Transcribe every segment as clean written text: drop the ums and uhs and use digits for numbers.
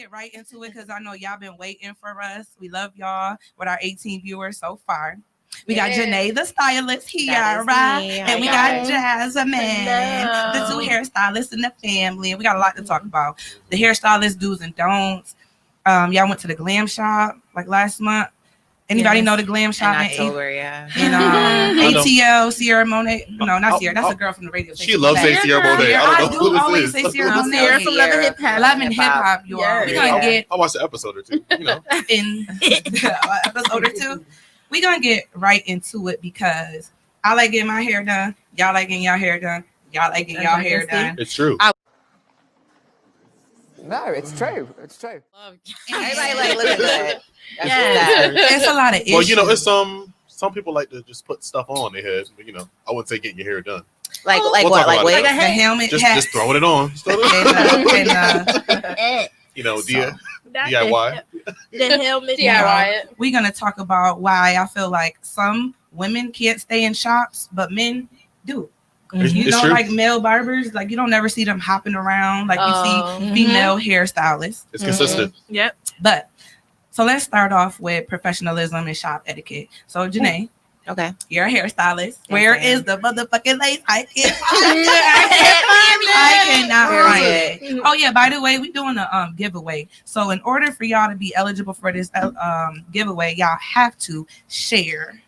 get right into it because I know y'all been waiting for us. We love y'all with our 18 viewers so far. We got Janae the Stylist here, right? And we got Jasmine, the two hairstylists in the family. And we got a lot to talk about. The hairstylist do's and don'ts. Y'all went to the Glam Shop like last month. Anybody know the Glam Shop in October? Yeah. ATL Sierra Monet. No, not Sierra. That's a girl from the radio station. She loves saying Sierra Monet. I do always say Sierra Monet. Sierra from Love and Hip Hop. Love and Hip Hop, you all. We're gonna get. I watched the episode or two. You know, in episode or two. We're gonna get right into it because I like getting my hair done. Y'all like getting y'all hair done. Y'all like getting y'all hair done. It's true. No, it's true. It's true. Everybody like look at that. It's a lot of issues. Well, you know, it's some people like to just put stuff on their head, but you know, I wouldn't say getting your hair done. Like We'll what? talk Like about wait, it. the helmet, Just throwing it on. You know, DIY. The helmet, DIY. We're gonna talk about why I feel like some women can't stay in shops, but men do. You know, like male barbers, like you don't never see them hopping around like you see female hairstylists. It's consistent. Yep. But so let's start off with professionalism and shop etiquette. So Janae, okay, you're a hairstylist. Where is the motherfucking lace? I cannot find it. Oh yeah, by the way, we're doing a giveaway. So in order for y'all to be eligible for this giveaway, y'all have to share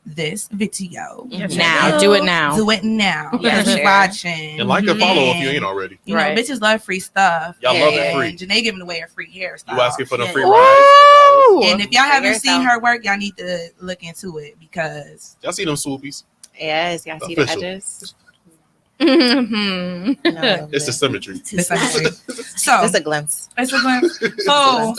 this video. Now. Do it now. Do it now. Yeah, You're watching. And like and follow if you ain't already. You know, bitches love free stuff. Y'all love it free. Janae giving away a free hairstyle. You asking for the free rides? And if y'all haven't seen her work, y'all need to look into it because y'all see them swoopies? Yes, y'all see the edges. No. It's the symmetry. So It's a glimpse. It's a glimpse. So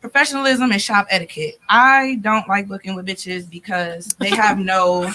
professionalism and shop etiquette. I don't like looking with bitches because they have no.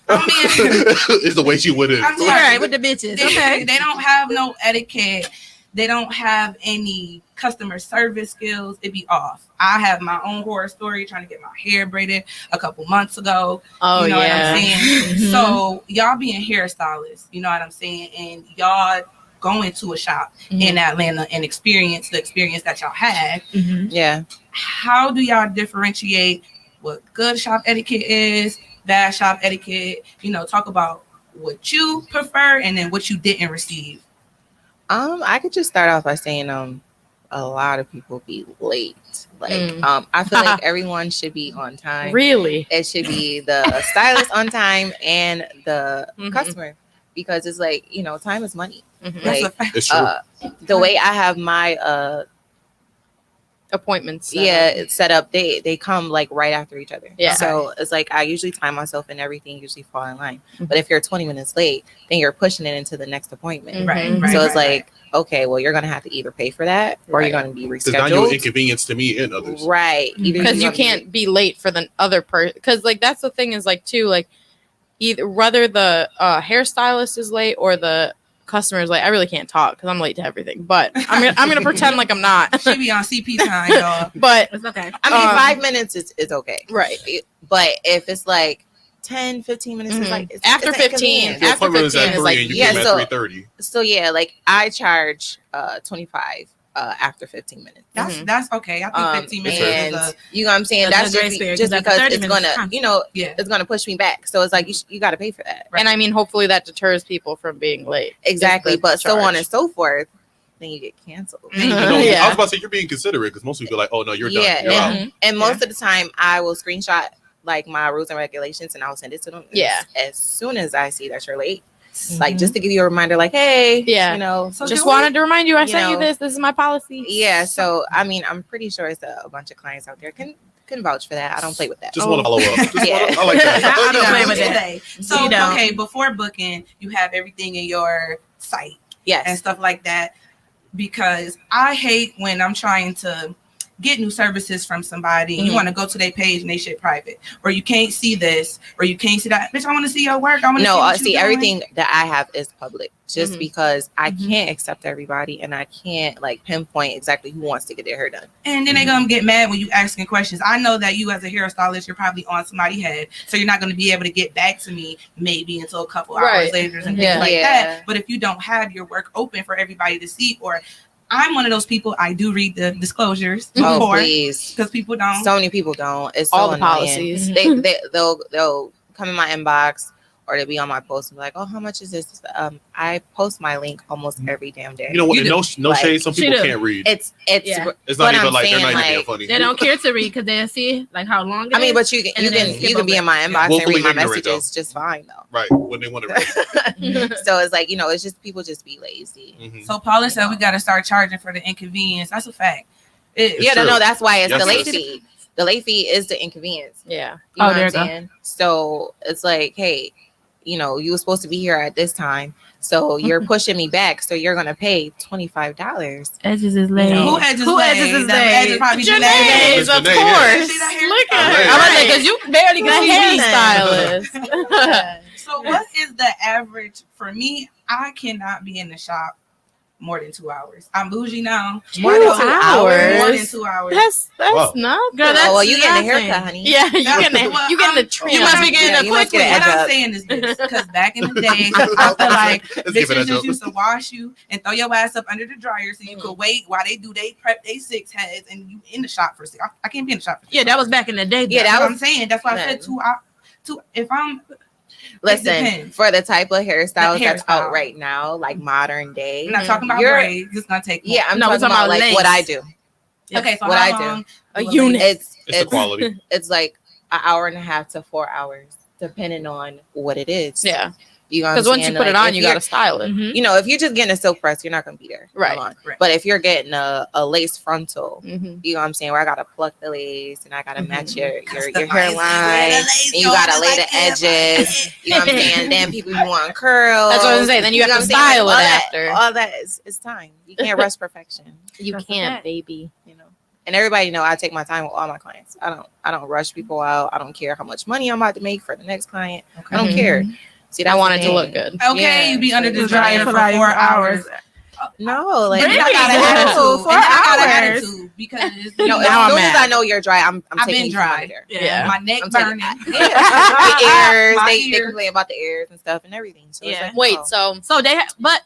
It's the way she would it. I'm All right, with the bitches. They don't have no etiquette. They don't have any customer service skills. It be off. I have my own horror story trying to get my hair braided a couple months ago. Oh, you know what I'm saying? Mm-hmm. So y'all being hairstylists, you know what I'm saying? And y'all going to a shop in Atlanta and experience the experience that y'all had. Yeah. How do y'all differentiate what good shop etiquette is, bad shop etiquette? You know, talk about what you prefer and then what you didn't receive. I could just start off by saying a lot of people be late. Like I feel like everyone should be on time. Really? It should be the stylist on time and the customer, because it's like, you know, time is money. Like It's true. the way I have my Appointments. it's set up, they come like right after each other. Yeah. So it's like I usually time myself and everything usually fall in line. But if you're 20 minutes late, then you're pushing it into the next appointment. Right. So it's like, okay, well, you're gonna have to either pay for that or you're gonna be Because now you're an rescheduled. inconvenience to me and others. Right. Because you can't be late for the other person. Because like that's the thing is like too, like either whether the hairstylist is late or the customer is late. I really can't talk because I'm late to everything. But I'm gonna pretend like I'm not. She be on CP time, y'all. But it's okay. I mean, 5 minutes is okay. Right. But if it's like 10, 15 minutes, it's like after it's 15. Your After appointment is 15 at is 3 like and you get at 3:30. So yeah, like I charge 25 after 15 minutes. That's okay. I think 15 minutes and is you know what I'm saying? That's just because it's gonna, you know, it's gonna push me back. So it's like you got to pay for that. And I mean, hopefully that deters people from being late. Exactly, but so on and so forth. Then you get canceled. I was about to say you're being considerate because most people are like, "Oh no, you're done." You're out. And most of the time, I will screenshot like my rules and regulations, and I'll send it to them. Yeah, as soon as I see that you're late. Like just to give you a reminder, like, hey, you know, so just wanted to remind you, I sent you this. This is my policy. Yeah. So I mean, I'm pretty sure it's a bunch of clients out there can vouch for that. I don't play with that. Just want to follow up. I like that. I don't play with that. So okay, before booking, you have everything in your site, and stuff like that. Because I hate when I'm trying to get new services from somebody and you want to go to their page and they shit private, or you can't see this, or you can't see that. Bitch, I want to see your work. I want to see everything that I have is public, just because I can't accept everybody and I can't like pinpoint exactly who wants to get their hair done. And then they're gonna get mad when you asking questions. I know that you as a hairstylist, you're probably on somebody's head, so you're not gonna be able to get back to me maybe until a couple hours later and things like that. But if you don't have your work open for everybody to see, or I'm one of those people. I do read the disclosures Oh, before please. because people don't. So many people don't. It's so All the annoying. policies. They'll come in my inbox or they'll be on my post and be like, oh, how much is this? I post my link almost every damn day. You know what? You No Like, shade. Some people she do. can't read. It's Yeah. It's not but even I'm like they're saying, not even being like, funny. They don't care to read because they see like how long it I mean, is. but you And then can skip you can be over in my inbox and Willfully read my ignorant, messages just fine though. Right when they want to read. So it's like, you know, it's just people just be lazy. Mhm. So Paula said we got to start charging for the inconvenience. That's a fact. It's Yeah, true. no, that's why it's Yes, the late it is. fee. The late fee is the inconvenience. Yeah. You know Oh, there what I'm you go. saying? So it's like, hey, you know, you were supposed to be here at this time, so you're pushing me back, so you're gonna pay $25. Edges is late. No. Who edges Who late? edges is That late? edges probably Janae's, Janae, of yeah. course. See that hair? Look I at like her. it. I'm like, because you barely The can see me. hairstylist. So what is the average for me? I cannot be in the shop more than 2 hours. I'm bougie now. More I than don't- 2 hours? More than 2 hours. That's Wow. not Girl, Oh, that's well, you getting a nothing. haircut, honey. Yeah, you That's getting what you getting the I'm- trim. You must be getting Yeah, a you quick must get an one. What edge I'm up. saying is this, because back in the day, I feel like Let's give it a bitches just joke. used to wash you and throw your ass up under the dryer so you could wait while they do they prep they 6 heads and you in the shop for 6. I can't be in the shop. For Yeah, that was back in the day. Yeah, That's that what was- I'm saying. That's why I Man. said 2 hours. If I'm Listen, depends. for the type of hairstyles that's hairstyle. out right now, like modern day. I'm not talking about You're- braids, it's gonna take more. Yeah, I'm No, we're talking talking about about like what lace. I do. Okay, so what how I do. long A will unit. It's It's the quality. It's like an hour and a half to 4 hours, depending on what it is. Yeah, You know what I'm because once you saying? put it Like, on, if you you're- got to style it. Mhm. You know, if you're just getting a silk press, you're not gonna be there. Right. Long. Right. But if you're getting a lace frontal, Mm-hmm. you know what I'm saying, where I gotta pluck the lace and I gotta match your Customize hairline, it, and you gotta lay the edges. You know what I'm saying? Then people you want curls. That's what I was saying. Then you have know to what I'm saying? style it All that- after. All that is time. You can't rush perfection. You That's a can't, fact. baby. You know. And everybody know I take my time with all my clients. I don't rush people out. I don't care how much money I'm about to make for the next client. I don't Mhm. care. See, I that's want the it to thing. look good. Okay, Yeah. you be under the Like, dryer for like 4 hours. No, like And then I Really? got an Ooh, attitude. 4 And then I got an hours. attitude because no. you As Now I'm soon as mad. I know you're dry, I'm I've taking been you dry. from under there. Yeah. my neck I'm burning. taking, the ears. My They ears. complain about the ears and stuff and everything. So it's Yeah. like, Wait, oh. so So they but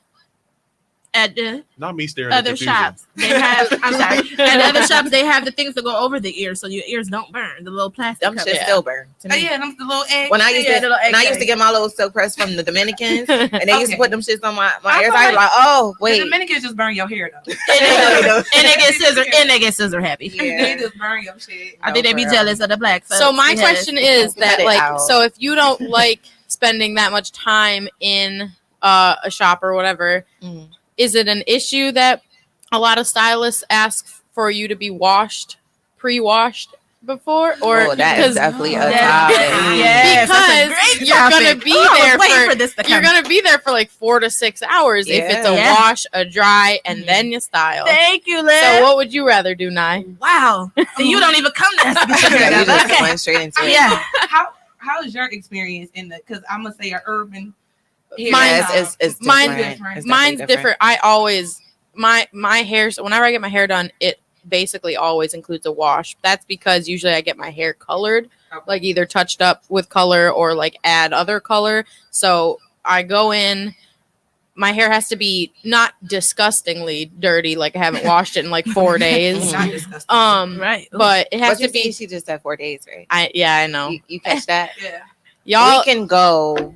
at the Not me staring at other confusion. shops, they have. I'm sorry. At the other shops, they have the things that go over the ears, so your ears don't burn. The little plastic. them cover. shit Yeah. still burn. To Oh me. yeah, them the little eggs. When I used Yeah, to, the little when I used egg to get my little silk press from the Dominicans, and they used to Okay. put them shits on my I ears, feel I was like- like, oh The wait, Dominicans just burn your hair though. and they get scissor happy. Yeah. They just burn your shit. I think they be for real. jealous of the black folks. So my because- question is Cut that it like out. so if you don't like spending that much time in a shop or whatever, Mm. is it an issue that a lot of stylists ask for you to be pre-washed before, or Oh, that is because definitely a Yeah. topic. Yes, that's a because great you're gonna topic. be Oh, I was there waiting for- for this to you're come. gonna be there for like 4 to 6 hours if it's a Yeah. wash, a dry, and Mhm. then you style. Thank you, Liz. So what would you rather do, Nye? Wow. So you don't even come to us to get Yeah, you together. just Okay. went straight into it. Yeah. How is your experience in the? Because I'm gonna say an urban. Yeah, Mine's- it's mine's different. different. It's Mine's definitely different. I always my hair. So whenever I get my hair done, it basically always includes a wash. That's because usually I get my hair colored, Okay. like either touched up with color or like add other color. So I go in. My hair has to be not disgustingly dirty, like I haven't washed it in like 4 days. Not disgusting. Right. But it has But you to be. see, she just said 4 days, right? I know. You catch that? yeah. Y'all We can go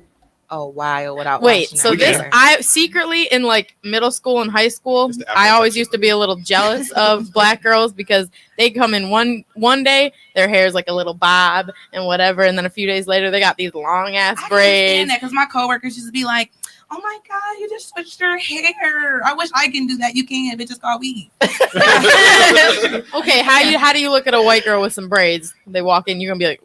a while without wait. washing So our this hair. I secretly in like middle school and high school, It's the I always Afro used to be a little jealous of black girls because they come in one day their hair is like a little bob and whatever, and then a few days later they got these long ass I braids. understand that because my coworkers used to be like, "Oh my god, you just switched your hair. I wish I can do that. You can, but just called weave." Okay, how do you look at a white girl with some braids? They walk in, you're gonna be like,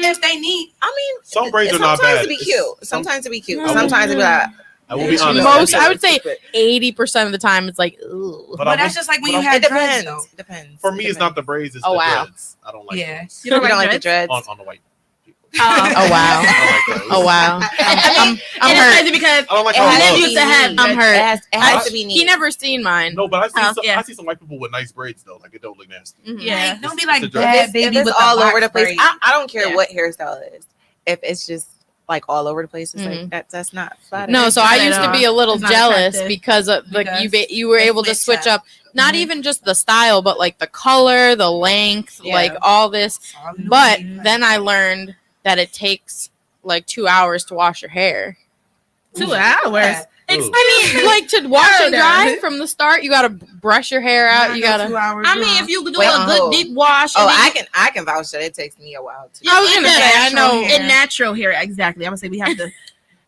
If they need, I mean, Some braids are not sometimes bad. to be cute. Sometimes to be cute. Mm. Sometimes to be like, I will be honest. Most, I would say 80% of the time it's like, ooh. But but I'm- that's just like when but you I'm- had it dreads, depends. though. It depends. For me, it's not the braids. It's Oh, the wow. dreads. I don't like Yeah. those. You don't like the dreads? on the white people. Oh wow. I don't like those. Oh wow. I'm And it's hurt. crazy because I don't like It how has it Liv to looks. used to have be I'm neat. hurt. It has to be neat. He never seen mine. No, but Yeah. I see some white people with nice braids though. Like it don't look nasty. Mhm. Yeah. Like, don't be It's like the bad dreads. baby if it's with all the over the box place. braids. I don't care Yeah. what hairstyle it is. If it's just like all over the place. It's like that's not flattering. No, so I used to be a little It's not jealous attractive. because of like you were they able to switch switch up. up not even just the style, but like the color, the length, Yeah. like all this. But then I learned that it takes like 2 hours to wash your hair. 2 hours. Ooh. I mean, like to wash and Murder. dry from the start, you gotta brush your hair out. You gotta. 2 hours. I mean, if you do Wait, a good deep wash, Oh, and then I can vouch that it takes me a while to. I was gonna say, I know. in natural hair, exactly. I'm gonna say we have to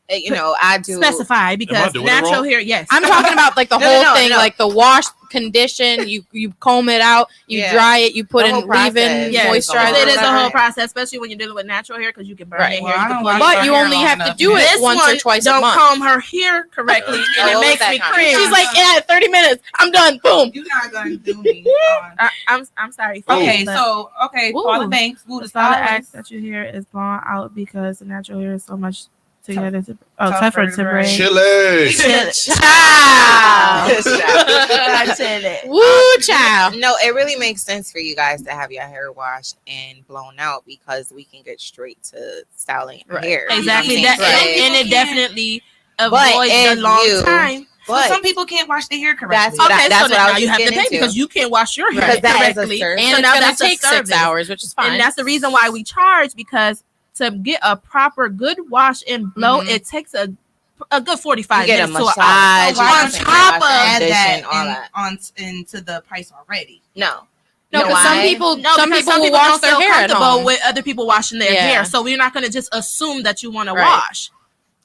You know, I do. specify because doing it natural wrong? hair, yes. I'm talking about like the No, whole no, thing, no. like the wash, condition. You comb it out, you Yeah. dry it, you put The in whole process. leave-in Yes, moisturizer. it is a whatever. whole process, especially when you're dealing with natural hair because you can burn Right. your Well, hair. I You don't can like put- my But you hair only long have to enough. do it This once or one twice a don't month. comb her hair correctly, and Oh, it what was makes that me kind? cringe. She's like, yeah, 30 minutes, I'm done. Boom. You're not gonna do me. I'm sorry. Okay, but so Paula Ooh. Banks, Guru the stylist Janae asks that your hair is blown out because the natural hair is so much together. Tougher Tougher to to braid. braid. Chile. Woo, child. No, it really makes sense for you guys to have your hair washed and blown out because we can get straight to styling your Right. hair. Exactly. You know That what I'm saying? and it Yeah. definitely But avoids the if long you- time. But some people can't wash their hair correctly. That's what Okay, that's so what then I was now you just have to getting pay into. because you can't wash your hair Because that is a correctly. service. And So it's now gonna that's a take 6 service. hours, which is fine. And that's the reason why we charge, because to get a proper good wash and blow, Mhm. it takes a good 45 You get a minutes to massage, an hour. you So know what I'm on saying? top of add that condition, all that. into the price already. No. no, You know because some why? people, No, some because people will wash their don't feel hair at comfortable home. with other people washing their Yeah. hair. So we're not going to just assume that you want to Right. wash.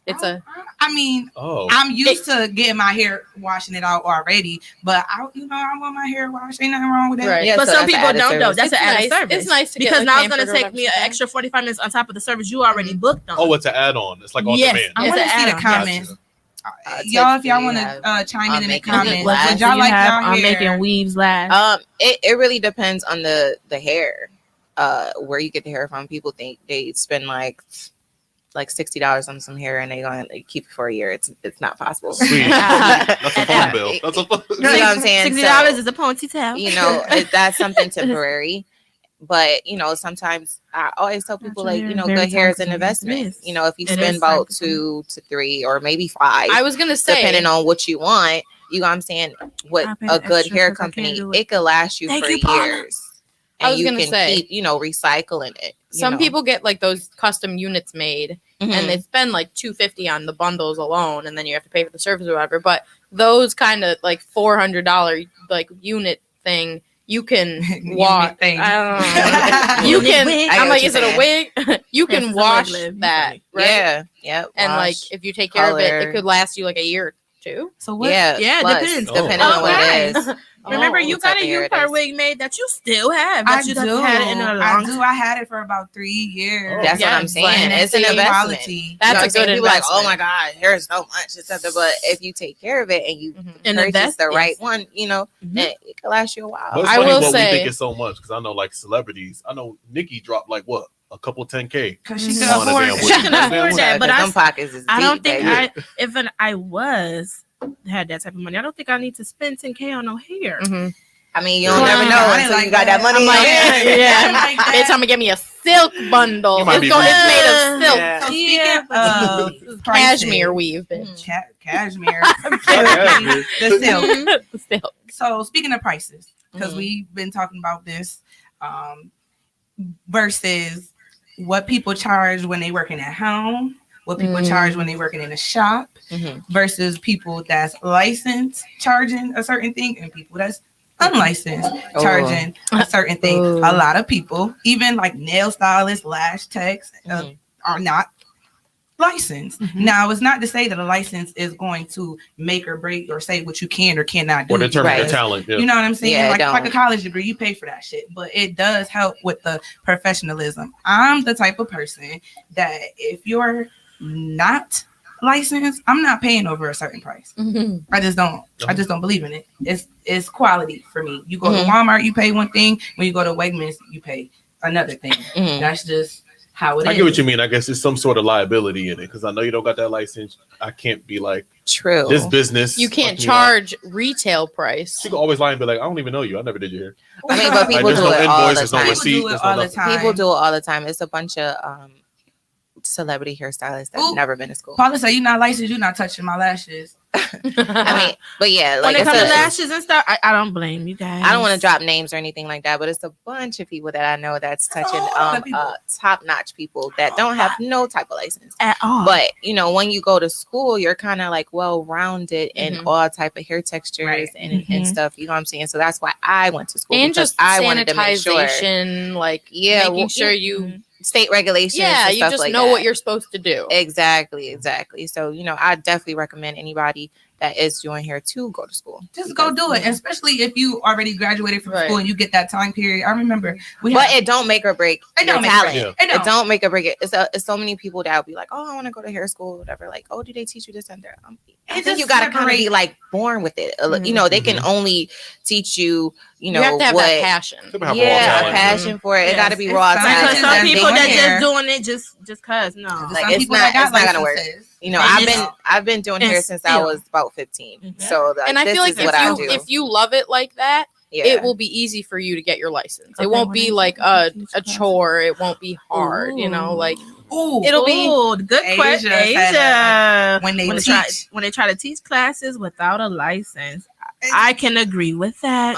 It's a I mean, Oh. I'm used to getting my hair washing it out already, but I want my hair washed. Ain't nothing wrong with that. Right. Yeah, But so some that's people added don't though. service. That's It's an added nice. service. It's nice to get, because like, now it's going to pampered or take whatever me an she said. extra 45 minutes on top of the service you already booked on. Oh, it's an add-on. It's like on Yes, demand. I I It's want an to see the add-on. comments. Gotcha. Y'all, if y'all tips want do you to chime in on the making comments, it What last? would y'all like y'all on hair? making weaves last? It really depends on the hair. Where you get the hair from. People think they spend like $60 on some hair and they gonna keep it for a year. It's not possible. Sweet. That's a phone bill. That's a phone You know what I'm saying? $60 So, is a ponytail. you know, that's something temporary. But you know, sometimes I always tell people Natural like, hair you know, is very good hair is an time-consuming. investment. It is. You know, if you It spend is about time-consuming. 2 to 3 or maybe 5, I was gonna say, depending on what you want, you know what I'm saying, with I pay a good extra hair 'cause I can't company, do it. it could last you Thank for you, Paula. years. I And was you gonna can say, keep, you know, recycling it. some people get like those custom units made, Mhm. and they spend like $250 on the bundles alone, and then you have to pay for the service or whatever. But those kind of like $400 like unit thing, you can Unit wash. thing. I don't know. You Unit can. wig. I get I'm what like, you're is it a wig? You Yes, can it's a wash wig live. that, right? Yeah, yeah. And like, wash. if you take care of it, color. it could last you like a year or two. So what? Yeah, Yeah, it plus, depends. depending Oh. on what Okay. it is. Remember, Oh, you what type got a of hair it U-part is. wig made that you still have. I That you do. done had it in a long I do. I had it for about 3 years. That's what I'm Yes, saying. And It's an the investment. quality. That's You know what a I'm saying? good People like, oh investment. my God, hair is so much. It's something. But if you take care of it and you And purchase invest, the right yes. one, you know, Mhm. then it can last you a while. But it's I funny will what say- we think is so much because I know like celebrities. I know Nikki dropped like what a couple 10K. Because she Mhm. could on a afford damn it. wig. She can afford that, but them pockets is I don't deep, think baby. if I was had that type of money, I don't think I need to spend 10K on no hair. Mhm. I mean, you don't Wow. never know I until like you got that that. money. I'm like, in your hand. yeah. Like that. It's time to get me a silk bundle. You might It's be going. It's right. made of silk. Yeah. So Yeah. speaking of Cashmere weave, bitch. Cashmere. Cashmere. The silk. The silk. So speaking of prices, because Mhm. we've been talking about this, versus what people charge when they working at home, what people charge when they working in a shop, Mhm. versus people that's licensed charging a certain thing and people that's unlicensed Oh. charging a certain thing. Oh. A lot of people, even like nail stylists, lash techs, Mhm. are not licensed. Mhm. Now, it's not to say that a license is going to make or break or say what you can or cannot do. Or determine their because- talent. Yeah. You know what I'm saying? Yeah, it like a don't. college degree, you pay for that shit, but it does help with the professionalism. I'm the type of person that if you're not licensed, I'm not paying over a certain price. Mhm. I just don't. I just don't believe in it. It's quality for me. You go Mhm. to Walmart, you pay one thing. When you go to Wegmans, you pay another thing. Mhm. That's just how it is. I get what you mean. I guess there's some sort of liability in it because I know you don't got that license. I can't be like True. this business. You can't fuck me up. charge retail price. She can always lie and be like, I don't even know you. I never did your hair. I mean, but people Like, there's do no it all invoice, the there's no time. People receipt, do it there's no all the nothing. time. People do it all the time. It's a bunch of celebrity hairstylists that's Ooh. never been to school. Paula said, "You not licensed. You not touching my lashes." I mean, but yeah, When like it it's comes to a, lashes and stuff, I don't blame you guys. I don't want to drop names or anything like that, but it's a bunch of people that I know that's touching top-notch people that don't have no type of license at all. But you know, when you go to school, you're kind of like well-rounded in all type of hair textures and stuff. You know what I'm saying? So that's why I went to school, and because just I wanted to make sure, like making sure you state regulations. Yeah, and you stuff just like know that. what you're supposed to do. Exactly. So you know, I definitely recommend anybody that is doing hair to go to school. Just go do it, especially if you already graduated from school and you get that time period. I remember, it don't make or break your talent. It don't make or break it. It's so many people that will be like, oh, I want to go to hair school, whatever. Like, oh, do they teach you this and that? I think you got to kind of be like born with it. You know, they can only teach you. You know, have to have that passion. Yeah, a passion for it. It got to be raw talent. Because some people that just doing it just cause like it's not gonna work. You know, I've been doing hair since I was about 15. So and I feel like if you love it like that, it will be easy for you to get your license. It won't be like a chore. It won't be hard. You know, like it'll be good question. Asia, when they try to teach classes without a license. I can agree with that.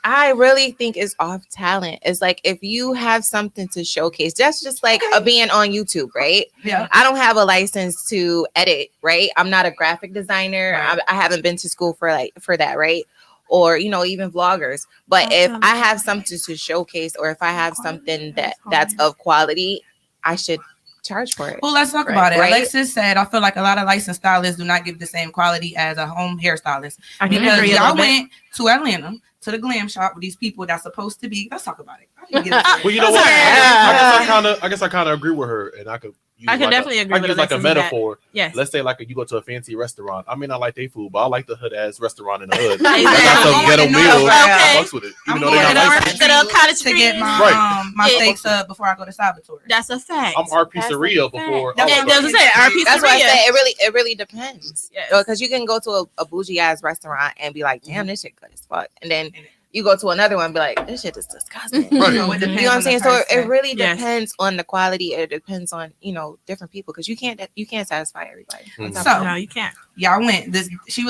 I really think it's off talent. It's like if you have something to showcase, that's just like being on YouTube, right? Yeah. I don't have a license to edit, right? I'm not a graphic designer. Right. I haven't been to school for that, right? Or you know, even vloggers. But if I have something to showcase, or if I have something that's of quality, I should charge for it. Well, let's talk about it. Alexis said, I feel like a lot of licensed stylists do not give the same quality as a home hairstylist. Because y'all went to Atlanta to the glam shop with these people that's supposed to be. Let's talk about it. Well, you know what? I guess I kind of agree with her, and I could. I can definitely agree with use like a metaphor. Yes. Let's say like you go to a fancy restaurant. I may not like their food, but I like the hood ass restaurant in the hood. Exactly. That's a ghetto meal. Fucks with it, even though they're not licensed. To get my steaks up before I go to Salvatore. That's a fact. I'm our pizzeria before. That's why I say it really depends. Because you can go to a bougie ass restaurant and be like, damn, this shit good as fuck, and then you go to another one and be like, this shit is disgusting. Right. So you know what I'm saying? So it really depends on the quality. It depends on, you know, different people, because you can't satisfy everybody. So no, you can't. Y'all went. She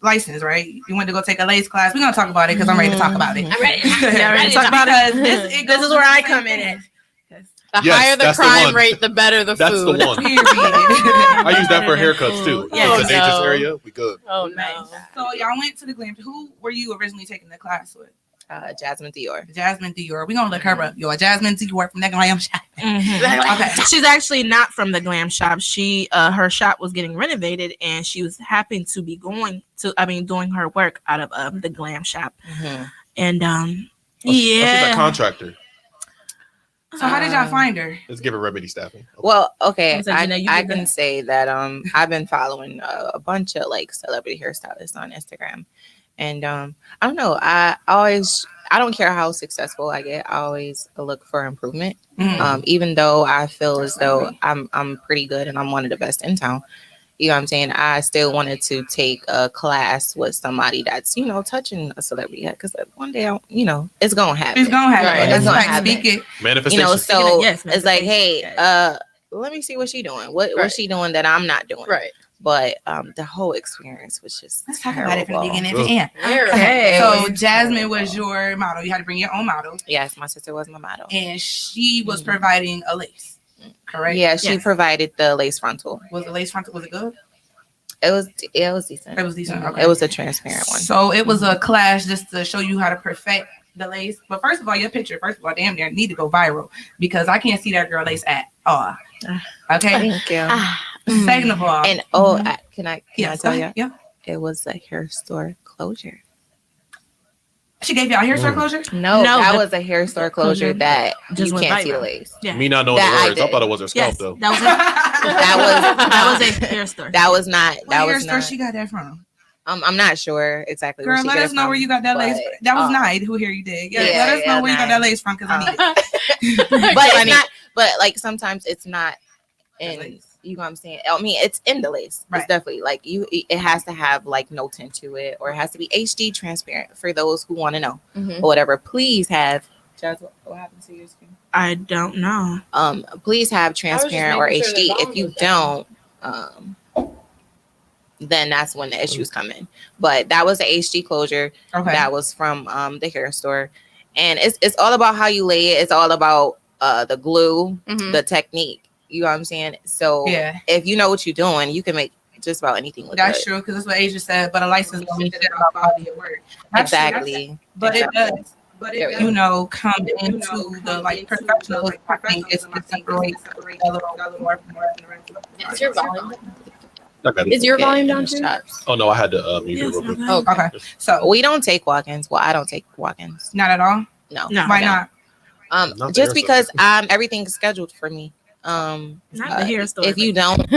licensed, right? You went to go take a lace class. We're gonna talk about it because I'm ready to talk about it. I'm ready. Ready to talk about it. This is where I come in at. The higher the crime rate, the better the food. That's the one. I use that for haircuts too. Yeah. It's a dangerous area. We good. Oh no. So y'all went to the glam. Who were you originally taking the class with? Jasmine Dior. We're gonna look her up. Jasmine Dior from the glam shop. Okay. She's actually not from the glam shop. She her shop was getting renovated, and she was happened to be doing her work out of the glam shop. And she's a contractor. So how did y'all find her? Let's give her remedy staffing. Well, okay, I can say that I've been following a bunch of like celebrity hairstylists on Instagram, and I don't know. I don't care how successful I get. I always look for improvement. Even though I feel as though I'm pretty good and I'm one of the best in town. You know what I'm saying? I still wanted to take a class with somebody that's, you know, touching a celebrity head, because one day, you know, it's gonna happen. It's gonna happen. Right. It's gonna happen. Speak it. Manifestation. You know, so it's like, hey, let me see what she doing. What's she doing that I'm not doing? Right. But the whole experience was just let's talk about it from the beginning to Ugh. the end. Okay. So Jasmine was your model. You had to bring your own model. Yes, my sister was my model, and she was providing a lace. Correct. Yeah, she provided the lace frontal. Was the lace frontal? Was it good? It was decent. It was decent. Okay. It was a transparent one. So it was a class just to show you how to perfect the lace. But first of all, your picture, damn near need to go viral, because I can't see that girl lace at all. Okay. Thank you. Second of all, and can I tell you? Yeah. It was a hair store closure. She gave y'all hair store closure? No, that was a hair store closure that just you can't see the viral. lace. Yeah. Me not knowing the words, I thought it was her scalp though. That was a hair store. That was not. What hair store she got that from? I'm not sure exactly. Girl, let us know where you got that lace. That was Night who here you did. Let us know where you got that lace from, because I need it. But it's not. But like sometimes it's not in. You know what I'm saying? I mean, it's in the lace. Right. It's definitely like it has to have like no tint to it, or it has to be HD transparent for those who want to know or whatever. Please have Jazz, what happened to your screen? I don't know. Please have transparent or making sure HD. the If volume you was down. don't, then that's when the issues come in. But that was the HD closure. Okay. That was from the hair store, and it's all about how you lay it. It's all about the glue, the technique. You know what I'm saying? So Yeah. if you know what you're doing, you can make just about anything look That's good. true, because that's what Asia said. But a license don't mean shit about quality of work. That's true. Exactly. But it Exactly. does. There we go. You know, come into the like professionals. I think it's to separate a little more from the rest of it. Is your volume? I got it. Is your Yeah, volume in down the too? shops. Oh no, I had to mute it Yes, real quick. okay. Okay. Okay. So We don't take walk-ins. Well, I don't take walk-ins. not at all. No. No. Why I not? don't. Not the Just hair because everything's scheduled for me. Not the hair store. If you don't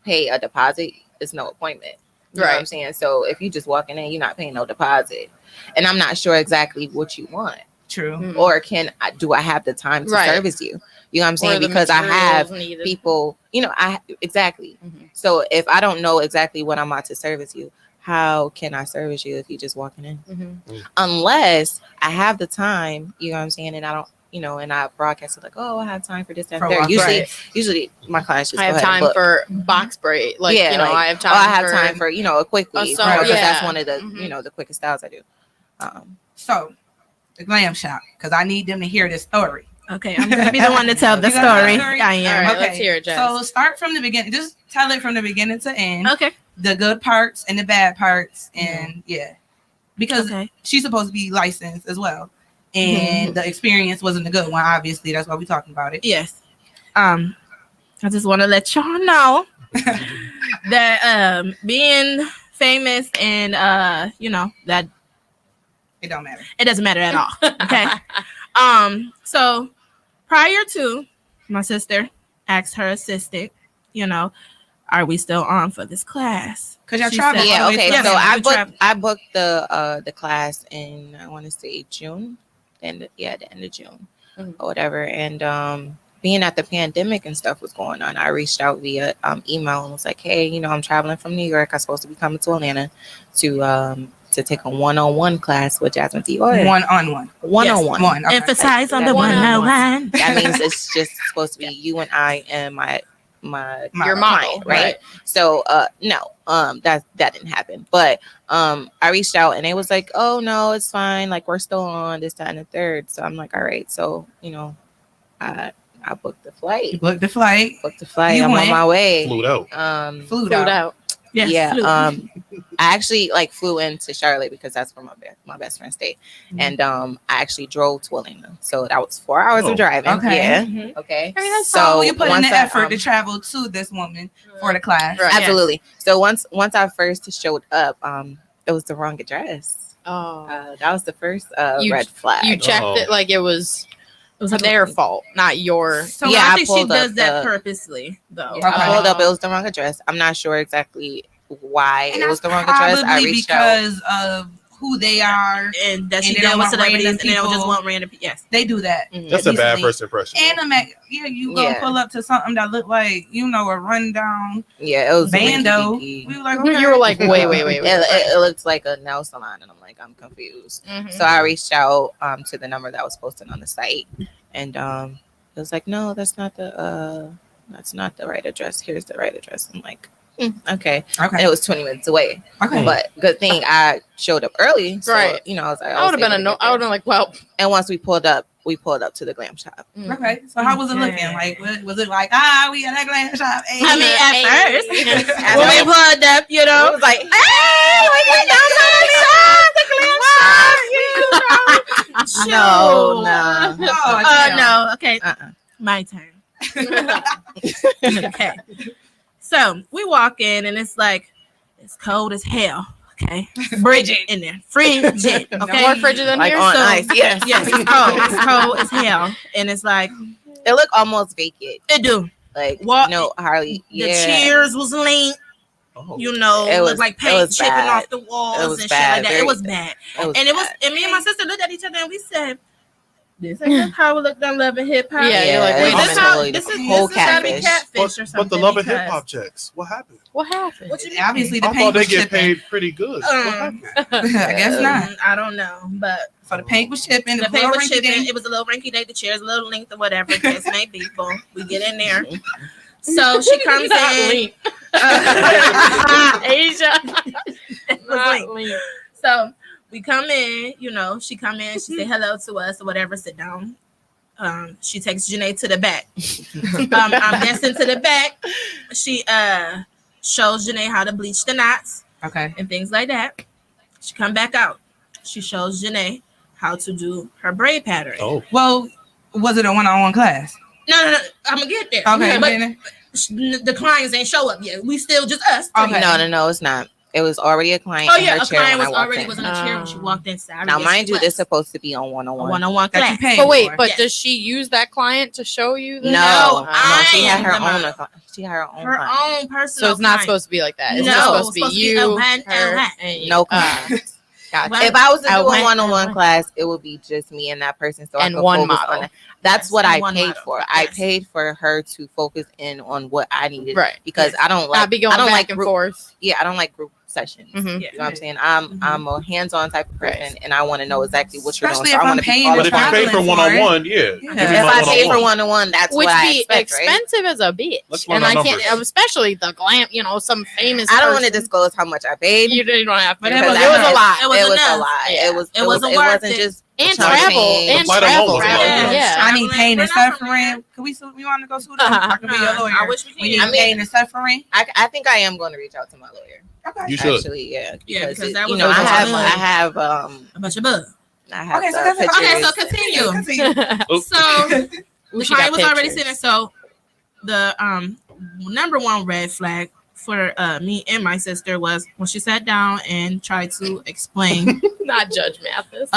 pay a deposit, it's no appointment. You know what I'm Right. saying? So if you just walking in, you're not paying no deposit. And I'm not sure exactly what you want. True. Mhm. Or do I have the time to Right. service you? You know what I'm Or saying? the Because I have materials needed. people, exactly. Mhm. So if I don't know exactly what I'm about to service you, how can I service you if you're just walking in? Mhm. Unless I have the time, you know what I'm saying, and I don't, and I broadcast it like, oh, I have time for this and For a that. walk, Usually my clients just I go have ahead and time book. for box braid. Like, Yeah, like, I have time. Oh, I have time for a quick weave, sew- because that's yeah. one of the Mhm. the quickest styles I do. So the glam shop, because I need them to hear this story. Okay, I'm gonna be the one to tell the You gonna tell story. the story? I am. All right, let's hear it, Jazz. So start from the beginning. Just tell it from the beginning to end. Okay. The good parts and the bad parts, and because Okay. she's supposed to be licensed as well, and the experience wasn't a good one. Obviously, that's why we're talking about it. Yes. I just want to let y'all know that being famous and that It don't matter. it doesn't matter at all. Okay. So prior to, my sister asked her assistant, are we still on for this class? Because y'all She travel. said- Yeah, okay. Yes, So we I booked the class in, I want to say June, the end of June or whatever. And being that the pandemic and stuff was going on, I reached out via email and was like, hey, I'm traveling from New York. I'm supposed to be coming to Atlanta to take a one-on-one class with Jasmine Dior. One-on-one. One-on-one. One. Okay. Emphasize on the One-on-one. one-on-one. That means it's just supposed to be you and I and my Your model, client, right? So no, that didn't happen. But I reached out and they was like, oh no, it's fine. Like we're still on this, that, and the third. So I'm like, all right. So I booked the flight. You booked the flight. You I'm went. on my way. Flew out. Flew out. Yes, Yeah. flew. I actually flew into Charlotte because that's where my best friend stayed. And I actually drove to Atlanta. So that was 4 hours of driving. Okay. Yeah. Okay. I mean, that's So you put in once the I, effort to travel to this woman for the class. Right. Absolutely. So once I first showed up, it was the wrong address. Oh. That was the first You- red flag. You checked it like it was their fault, not your. So Yeah, I I think she pulled up does that the- purposely, though. I pulled up. It was the wrong address. I'm not sure exactly why And it was the that's wrong address. I probably reached out. because of who they are. And that And she they dealt don't with want celebrities, random and they don't just people. want random. Yes. They do that. Mhm. That's a bad Decently. first impression. And you gonna Yeah. pull up to something that look like a rundown Yeah, it was bando. winky. We were like, okay. You were like, wait. It looks like a nail salon, and I'm like, I'm confused. Mhm. So I reached out to the number that was posted on the site, and it was like, no, that's not the right address. Here's the right address. I'm like, okay. And it was 20 minutes away. Okay. But good thing I showed up early. So, Right. I was like, I would have been I would have been like, well. And once we pulled up to the glam shop. Okay. So how was it looking? Like, was it like, we at that glam shop? Hey. I mean, at Hey. first, At when we first. pulled up, It was like, hey, we get down to the shop. no. No. Okay, Uh-uh. my turn. Okay. So we walk in and it's like it's cold as hell. Okay. Bridget. In there. Frigid. Okay. More frigid than Like here. on So- ice. Yes. Yes, it's cold. It's cold as hell. And it's like It looked almost vacant. it do. Like, What? no, Harley. The Yeah. chairs was linked. Oh. It It looked like it paint was chipping bad. off the walls It and was shit bad, like that. very It was bad. bad. And me and my sister looked at each other and we said, This ain't how we look on Love and Hip Hop. Yeah, you're like, it's wait, this how totally this is different. Whole this is gotta be catfish. catfish or something. But the Love and Hip because- Hop checks, what happened? What happened? What you mean? Obviously, the I paint thought they was get shipping. paid pretty good. What happened? I guess not. I don't know, but So the paint was shipping. the paint was shipping. It was a little rinky dink. The chair's a little length or whatever. Case may be. Boom. We get in there. So she comes Not in. Link. Asia. It was Not link. Link. So we come in, you know, she come in, she say hello to us or whatever, sit down. She takes Janae to the back. I'm dancing to the back. She shows Janae how to bleach the knots Okay. and things like that. She come back out. She shows Janae how to do her braid pattern. Oh, Well, was it a one-on-one class? No, I'm gonna get there. Okay. But then- the clients ain't show up yet. We still just us. Okay. No, it's not. It was already a client. Oh in yeah, her a chair client when was I walked already in. was in a chair when she walked in. Sorry, Now, yes, mind she you, was. this is supposed to be on a one-on-one. one-on-one that you class. paid But wait, for. but Yes. does she use that client to show you? No, No, she I had her am the own. model. She had her own. Her client. own personal. So it's not client. supposed to be like that. It's No, just supposed it's to be supposed to be you, a one and her, one. and you. No client. Gotcha. If I was to do I a went- one-on-one class, it would be just me and that person, so And I could one focus model. on it. That's Yes, what and I one paid model. for. I Yes. paid for her to focus in on what I needed, Right. Because I don't like. Not be going I don't back like and group, forth. Yeah, I don't like group sessions. Mhm. You know what I'm saying? I'm a hands-on type of person, Right. and I want to know exactly what you're Especially doing. So if I I'm want to be paying all but the if you pay for traveling for it. one-on-one, yeah. Yeah. give me If my I pay for one-on-one. one-on-one, that's Which what I be expect, right? expensive as a bitch. Let's run And our I can't, numbers. especially the glam, some famous I don't want to person. disclose how much I paid. You don't have to. But because it that was was a lot. It was It was a enough. lot. Yeah. It was. It wasn't worth wasn't it. just And champagne. travel. The And flight alone travel. was Right? low. Yeah. I need pain and We're not from suffering. Can we want to go sue them? I can be your lawyer. I wish we We need could. I mean- pain and suffering. I think I am going to reach out to my lawyer. Okay. You should. Actually, yeah, Yeah, because because that you was know a I lot have of I money. have A bunch of bug. I have Okay, so the that's pictures. Okay, so continue. Oh, So the She got client was already pictures. sitting. So the number one red flag for me and my sister was when she sat down and tried to explain. Not Judge Mathis.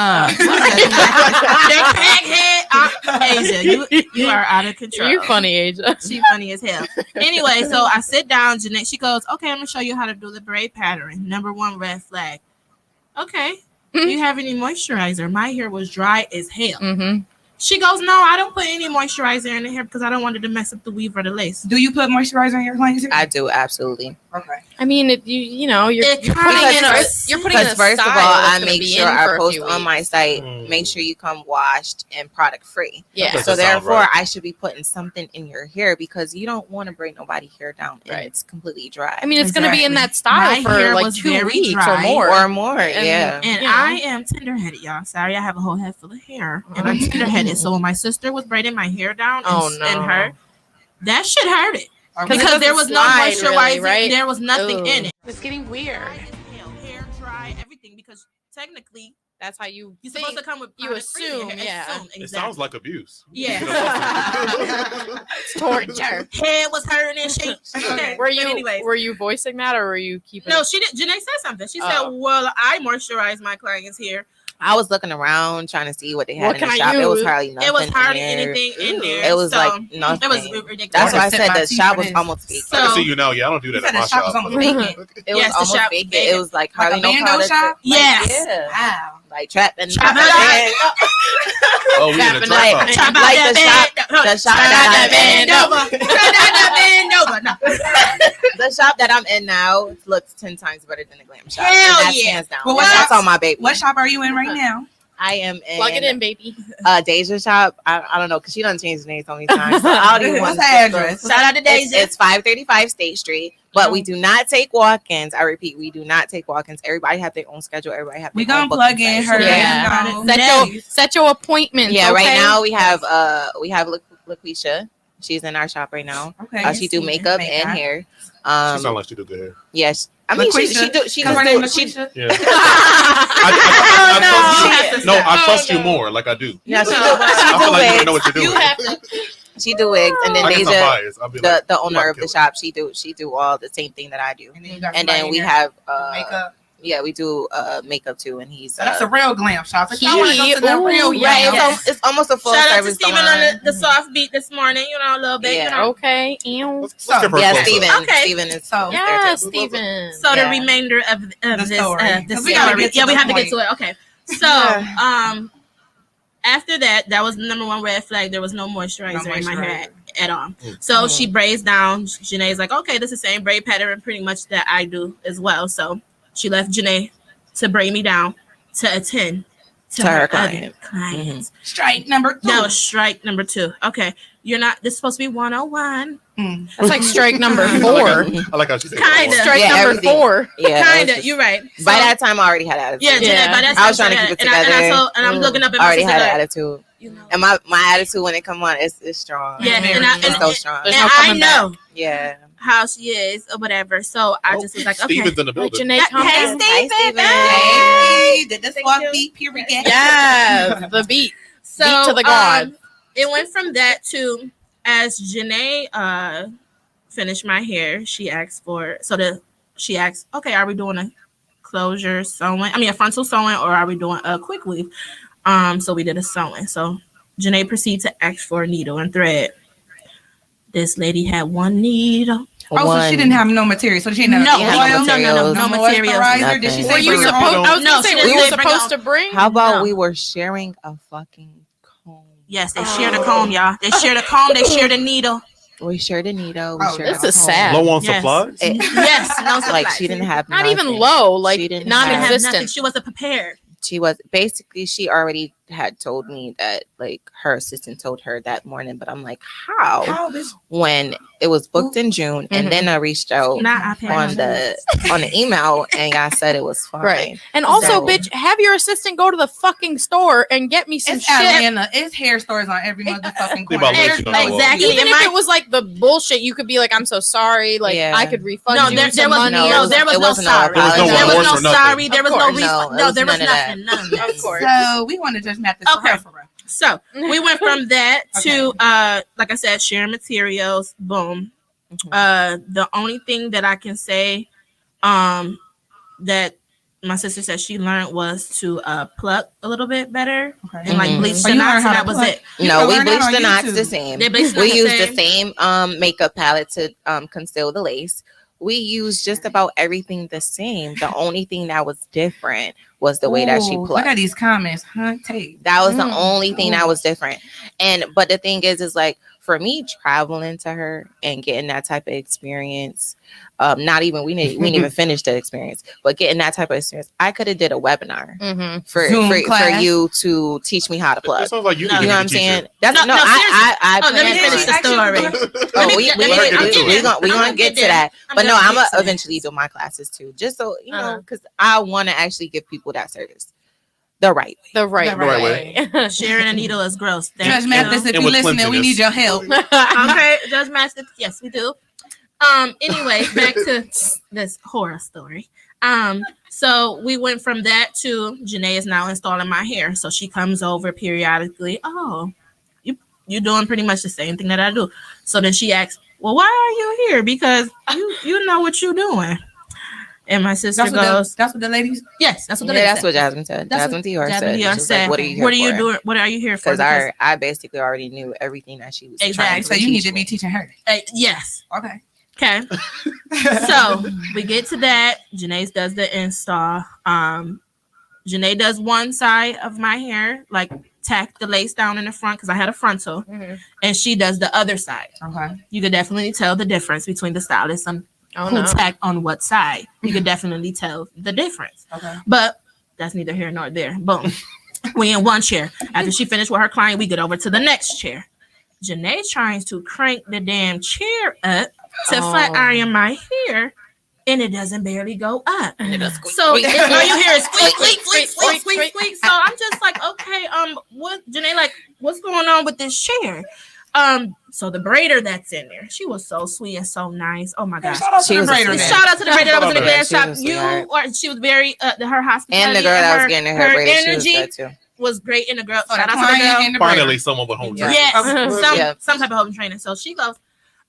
That peghead, Asia, you are out of control. You're funny, Asia. She funny as hell. Anyway, so I sit down, Janae. She goes, "Okay, I'm gonna show you how to do the braid pattern. Number one red flag. Okay, do you have any moisturizer? My hair was dry as hell." Mm-hmm. She goes, "No, I don't put any moisturizer in the hair because I don't want it to mess up the weave or the lace." Do you put moisturizer in your clients? I do absolutely. Okay. I mean, you're It putting kinda in a is. you're putting in Because a first of all, style that's I gonna make be sure in I for a post few on my weeks. site. Mm. Make sure you come washed and product free. Yeah. Doesn't So sound therefore, right. I should be putting something in your hair because you don't want to braid nobody hair down and Right. it's completely dry. I mean, it's gonna be in that style My hair for like was 2 very weeks dry. or more. or more, And- yeah. And You know. I am tender-headed, y'all. Sorry, I have a whole head full of hair, and I'm tender-headed. So when my sister was braiding my hair down, Oh, and no. her, that shit hurt it Because because it there doesn't was no slide moisturizer, really, right? there was nothing Ugh. in it. It's getting weird. Hair dry, everything, because technically That's how you you're supposed to come with you product free assume, hair. yeah. Assume, It exactly. sounds like abuse. Yeah. torture. Head was hurting and shit. Okay. Were But you anyway, were you voicing that or were you keeping? no, it? she did. Janae said something. She said, Oh. "Well, I moisturize my clients' hair. I was looking around trying to see what they had What in can the I shop. It was use? hardly nothing. It was hardly in there. anything in there. It was so, like nothing. It was ridiculous. That's why I Set said my the teeth shop for was this. almost vacant. I can So- see you now. Yeah, I don't do that You at said my the shop was shop. almost vacant. It Yes, was the almost shop vacant. vacant. It was like Like hardly a no bando products. shop? Yes. Yeah. Wow. Like trapping. Chop it up. Oh, we in the Tapping trap like- house. Chop out Like that the shop band. that band over. Chop out that band over. No. the shop that I'm in now looks 10 times better than the glam shop. Hell And that's yeah. hands down. Well, And what that's shop- on my baby. What shop are you in right now? I am in. Plug it in, baby. Deja shop. I don't know because she done changed the name so many times. So I don't even What's want the address? Shout out to It's, Deja. it's 535 State Street, but we do not take walk-ins. I repeat, we do not take walk-ins. Everybody have their own schedule. Everybody have. We their own gonna plug booking in site. her. Yeah. You know, Set your appointments. Yeah, right okay? now we have LaQuisha. She's in our shop right now. Okay. She do makeup and hair. She sound like she do good hair. Yes, I mean she LaQuisha. do she Cause just her name do, she LaQuisha. Yeah. Oh, I trust you. no. No, I trust you more. Like I do. yeah she do, I feel like you don't know wigs. what you're doing. You have to. She do wigs, and then I guess I'm Deja, biased. I'll be like, the you owner might of the kill shop, she do all the same thing that I do. And then, you got And somebody then in we there have with makeup. yeah, we do makeup too, and he's So that's a real glam shop. If y'all want to go He- to the real ooh, glam right. shop, It's almost a full Shout out to service Steven salon. on the soft beat this morning. You know, a little bit. Yeah. You know. Okay. Ew. Let's give her a Yeah, close-up. Steven. Okay. Steven is So- there Yeah, too. Steven. So Yeah. the remainder of The this story. this 'Cause we gotta story. get to Yeah, we the have to get point. to it. Okay. So after that was the number one red flag. There was no moisturizer in my hair at all. Mm. So she braids down. Janae's like, okay, this is the same braid pattern pretty much that I do as well. So she left Janae to braid me down to attend to her clients. Strike number 2. That was strike number 2. Okay, you're not. This is supposed to be 101. That's like strike number 4. I like how she said Kinda. Strike number everything. 4. Yeah, Kinda. You're right. By that time, I already had attitude. Yeah, Janae, by that time I was trying to keep it together. And I'm looking up at I my already sister had an like, attitude. you know. And my attitude when it come on, it's strong. Yeah, it's so strong. There's and no I coming know Yeah. how she is or whatever. So I just was like, okay. Steven's in the building. Janae, calm Hey, down. Steven. Hey, did this Thank walk you. beat period? Yes, the beat. So Beat to the god. It went from that to as Janae finished my hair, she asked, okay, are we doing a closure sewing? I mean a frontal sewing, or are we doing a quick weave? So we did a sewing. So Janae proceeded to ask for a needle and thread. This lady had one needle. Oh, so she didn't have no material. So she didn't have No materials. moisturizer. Did she Nothing. say Were you bring your supposed? own? I was No, gonna say, she were didn't you say bring supposed to bring? How about No. we were sharing a fucking comb? Yes, they shared a comb, y'all. They shared a comb. They shared a needle. We shared a needle. We Oh, shared this a is comb. sad. Low on Yes. supplies? Yes, no supplies. Like she didn't have Not even nothing. low, like She didn't She didn't have nothing. non-existent. She wasn't prepared. She was basically, she already had told me that like her assistant told her that morning, but I'm like, how? When it was booked in June, and then I reached out Not on the email and I said it was fine. Right. And also, So- bitch, have your assistant go to the fucking store and get me some It's shit. Atlanta. It's hair stores on every motherfucking They corner. about let you know. Exactly. Even And if it was like the bullshit, you could be like, "I'm so sorry." Like Yeah. I could refund No, you there some was money. no, there was it no wasn't sorry. There was no There was remorse no or nothing. sorry. There was no course. refund. No, No, it there was was none of that. nothing. None of that. Of course. So we want to just map this Okay. for real. So we went from that to like I said, sharing materials. Boom. The only thing that I can say that my sister said she learned was to pluck a little bit better and like bleach So the you knots, learned and how that to was pluck? it. No, we learned that bleached on the knots YouTube. the same. They bleached We the used same. the same makeup palette to conceal the lace. We used just about everything the same. The only thing that was different was the way that she Ooh, plucked. Look at these comments, huh? Tape. That was the only thing that was different. But the thing is like for me traveling to her and getting that type of experience, not even we didn't even finish the experience, but getting that type of experience, I could have did a webinar for you to teach me how to plug. It sounds like you You know need what to I'm teach saying? it. That's No, I Oh, let me plan finish on- the story. Oh, we I'm gonna get to that. But no, gonna I'm get to gonna that. eventually do my classes too, just so you know, because I want to actually give people that service the right way. The right right way. Sharing a needle is gross. Thank Judge you. Mathis, if And you with listening, we cleanliness. need your help. Okay, Judge Mathis. Yes, we do. Anyways, back to this horror story. So we went from that to Janae is now installing my hair. So she comes over periodically. Oh, you're doing pretty much the same thing that I do. So then she asks, well, why are you here? Because you know what you're doing. And my sister goes, that's what the ladies. yes, that's what the Yeah, lady that's said. what Jasmine said. That's Jasmine what Dior Jasmine said. Dior She was said. like, what are you here What are you for? doing? What are you here for? Because I basically already knew everything that she was trying Exactly. to So you need teach to be me. teaching her. Yes. Okay. Okay. So we get to that. Janae does the install. Janae does one side of my hair, like tack the lace down in the front because I had a frontal, and she does the other side. Okay. You could definitely tell the difference between the stylists and who tacked on what side. You could definitely tell the difference. Okay. But that's neither here nor there. Boom. We in one chair. After she finished with her client, we get over to the next chair. Janae tries to crank the damn chair up to flat iron my hair, and it doesn't barely go up. So all you hear is squeak, squeak, squeak, squeak, squeak, squeak. So I'm just like, okay, what Janae, like, what's going on with this chair? So the braider that's in there, she was so sweet and so nice. Oh my gosh. Shout out to the braider. Shout out to the braider that was in the glam She shop. was a sweetheart. She was very her hospitality And the girl that was getting her braided, she was energy good too. was great in the girl. So Shout the out to the girl. client and the braider. Finally, someone with home training. Yes, Yeah. some type of home training. So she goes,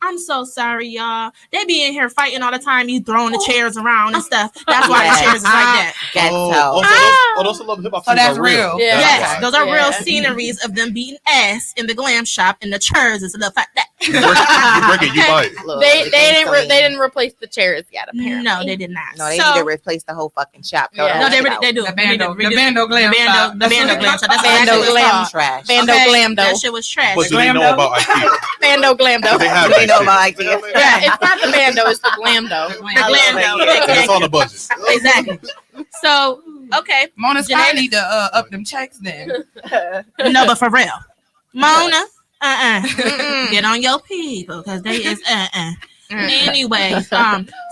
I'm so sorry, y'all. They be in here fighting all the time. You throwing the chairs around and stuff. That's why the chairs is like that. Those are love hip hop. So that's real. Yeah. Yes, Okay. those are real sceneries of them beating ass in the glam shop, and the chairs is a little like that. You break it, you buy it. Look, They think didn't replace the chairs yet. Apparently, No, they did not. No, they So- need to replace the whole fucking shop. Yeah. No, they do. The Bando Glam The Shop. Bando Glam Shop. That's Bando exactly what it's Glam called. trash. Bando Glam That though. shit was trash. But do they know Glamdo? about IKEA? Bando Glam though. They have They that know shit. about IKEA. Yeah. It's not the Bando, it's the Glam though. The Glam though. And it's on the budget. Exactly. So, okay. Mona Janae- Scott need to up them checks then. No, but for real. Mona, get on your people because they is Anyways,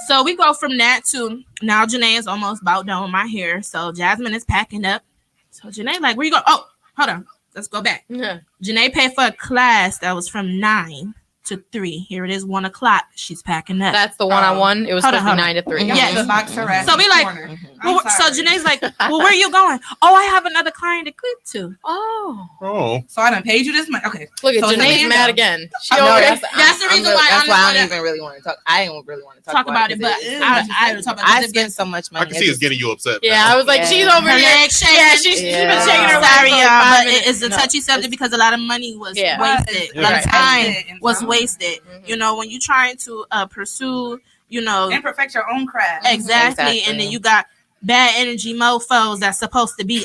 so we go from that to now Janae is almost about done with my hair. So Jasmine is packing up. So Janae like, where you go? Oh, hold on. Let's go back. Yeah. Janae paid for a class that was from 9 to 3. Here it is 1 o'clock. She's packing up. That's the 1-on-1. It was Hold on, supposed to be hold 9 to 3. Yes. The box harassment So we like- corner. Well, I'm so sorry. Janae's like, well, where are you going? Oh, I have another client to clip to. Oh, Oh. So I done paid you this money. Okay. look at So it's a Janae's Bando. mad again. She No, over that's the reason why that's I'm why I gonna don't even really want to talk. I don't really want to Talk about it, but I talk about I this spend so much I money. can see it's getting you upset. Yeah, now. I was like, Yeah. she's over her here. leg shaking. Yeah, she's been Yeah. shaking her Sorry, leg for y'all, 5 but minutes. it's a No. touchy subject because a lot of money was Yeah. wasted. Yeah. A lot of Right. time And was time. wasted. Mhm. You know, when you're trying to pursue, you know, And perfect your own craft. exactly, and then you got bad energy mofos that's supposed to be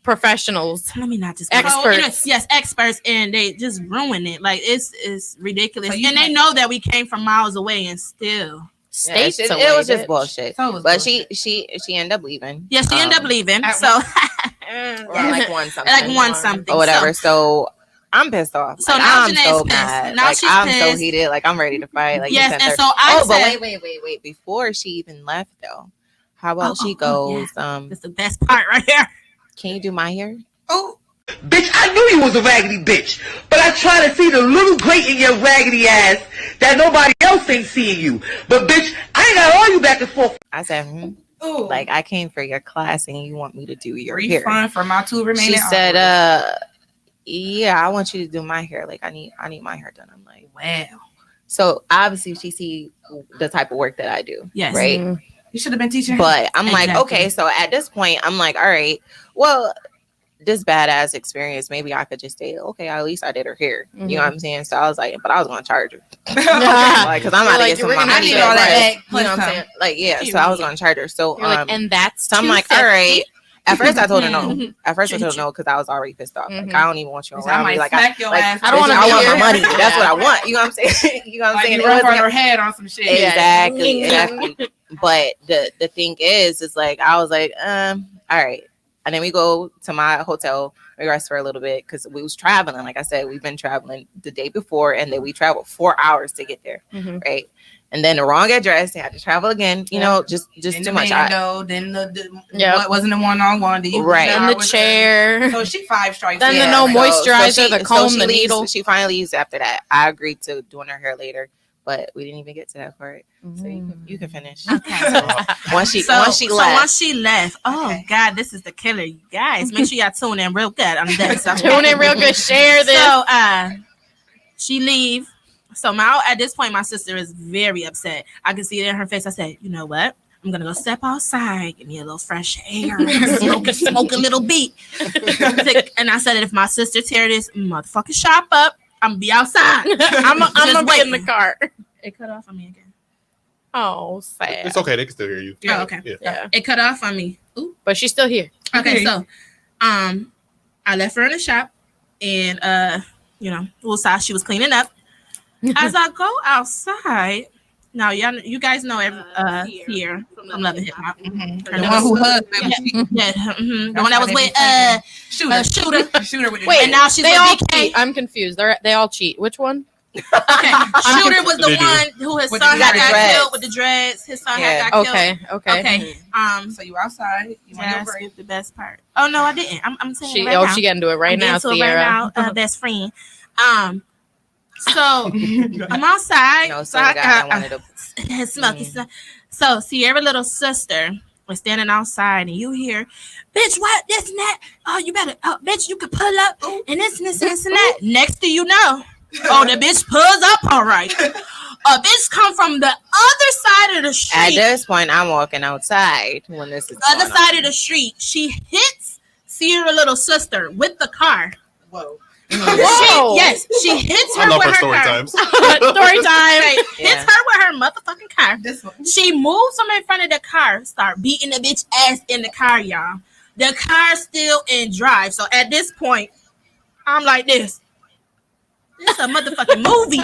Professionals. let me not just Experts. yes, experts, and they just ruin it. Like it's ridiculous, So you and they can't- know that we came from miles away, and still, States it away, was just bitch. bullshit. So it was But bullshit. she ended up leaving. yeah, she ended up leaving. at So Or like won something. like won something or whatever. So I'm pissed off. So Like, now I'm Janae's so pissed. mad. Now Like, she's I'm so pissed. heated. Like I'm ready to fight. Like you yes, sent and her- so I Oh, but said, wait. Before she even left though, how about Oh, she oh, goes, that's the best part right here. can you do my hair? Oh, Bitch, I knew you was a raggedy bitch, but I try to see the little great in your raggedy ass that nobody else ain't seeing you. But bitch, I ain't got all you back and forth. I said, ooh. like I came for your class and you want me to do your hair. refund for my 2 remaining. She said, hours. yeah, I want you to do my hair. Like I need my hair done. I'm like, Wow. so obviously she see the type of work that I do. Yes. Right. Mhm. You should have been teaching. But I'm like, Exactly. okay, so at this point, I'm like, all right, well, this badass experience, maybe I could just say, okay, at least I did her hair. You know what I'm saying? So I was like, but I was gonna charge her. Like, cause I'm You're about like, to get some we're of my gonna money need back, all that right? back, You know what I'm plus saying? Like, yeah. So I was gonna charge her. So You're like, and that's so I'm like, all right. At first I told her no. Mhm. At first I told her no because I was already pissed off. Like Mhm. I don't even want you I around me. might Like smack your like, ass. I don't bitch, wanna I be want my here. money. That's what I Yeah. want. You know what I'm saying? You know what I'm Like saying? you It rub on wasn't- her head on some shit. Yeah. Exactly, exactly. But the thing is like I was like, all right. And then we go to my hotel, we rest for a little bit because we was traveling. Like I said, we've been traveling the day before, and then we traveled 4 hours to get there, Mhm. right? And then the wrong address, they had to travel again. You know, just Then too the much. Bando, then the Yeah. what wasn't the 1-on-1. Then you Right. And the chair. So she 5 strikes. Then the in. no so- moisturizer, the comb, she the leaves- needle. She finally leaves after that. I agreed to doing her hair later, but we didn't even get to that part. So you can finish. Okay. Once she So left. once she left, oh Okay. God, this is the killer, you guys. Make sure y'all tune in real good on this. Okay? Tune in real good. Share this. So she leave. So at this point, my sister is very upset. I can see it in her face. I said, you know what? I'm gonna go step outside, give me a little fresh air, smoke a little beat. And I said, if my sister tear this motherfucking shop up, I'm gonna be outside. I'm gonna be in the waiting. car. It cut off on me again. Oh, sad. It's okay. They can still hear you. Oh, okay. Yeah. Yeah, It cut off on me. Ooh. but she's still here. Okay, so I left her in the shop, and outside she was cleaning up. As I go outside, now you guys know here from Love and Hip Hop. Mhm. Her The name one who was- hugged me. Yeah, the That's one that why was they with be taking- Shooter. Shooter with the Wait, and now she's they with all BK. cheat. I'm confused. They all cheat. Which one? Okay, Shooter was the They do. one who his With son the had dreads. got killed with the dreads. His son Yeah. had got Okay. killed. Okay. Okay. So you outside. You want your That's break. the best part. Oh no, I didn't. I'm saying She it right now. she getting to it right I'm now, getting to it Sierra. right now, best friend. So I'm outside. No, so so I got one of the Smoky. So Sierra little sister was standing outside, and you hear, "Bitch, what this and that? Oh, you better, bitch, you could pull up, and this and this and this and that." Next thing you know, oh, the bitch pulls up. All right, a bitch come from the other side of the At street. this point, I'm walking outside when this is Other going side on. of the street. She hits Sierra little sister with the car. Whoa. She hits her I love with her her story car. times. Story time. Hits her with her motherfucking car. This one. She moves them in front of the car, start beating the bitch ass in the car, y'all. The car's still in drive. So at this point, I'm like this. This is a motherfucking movie.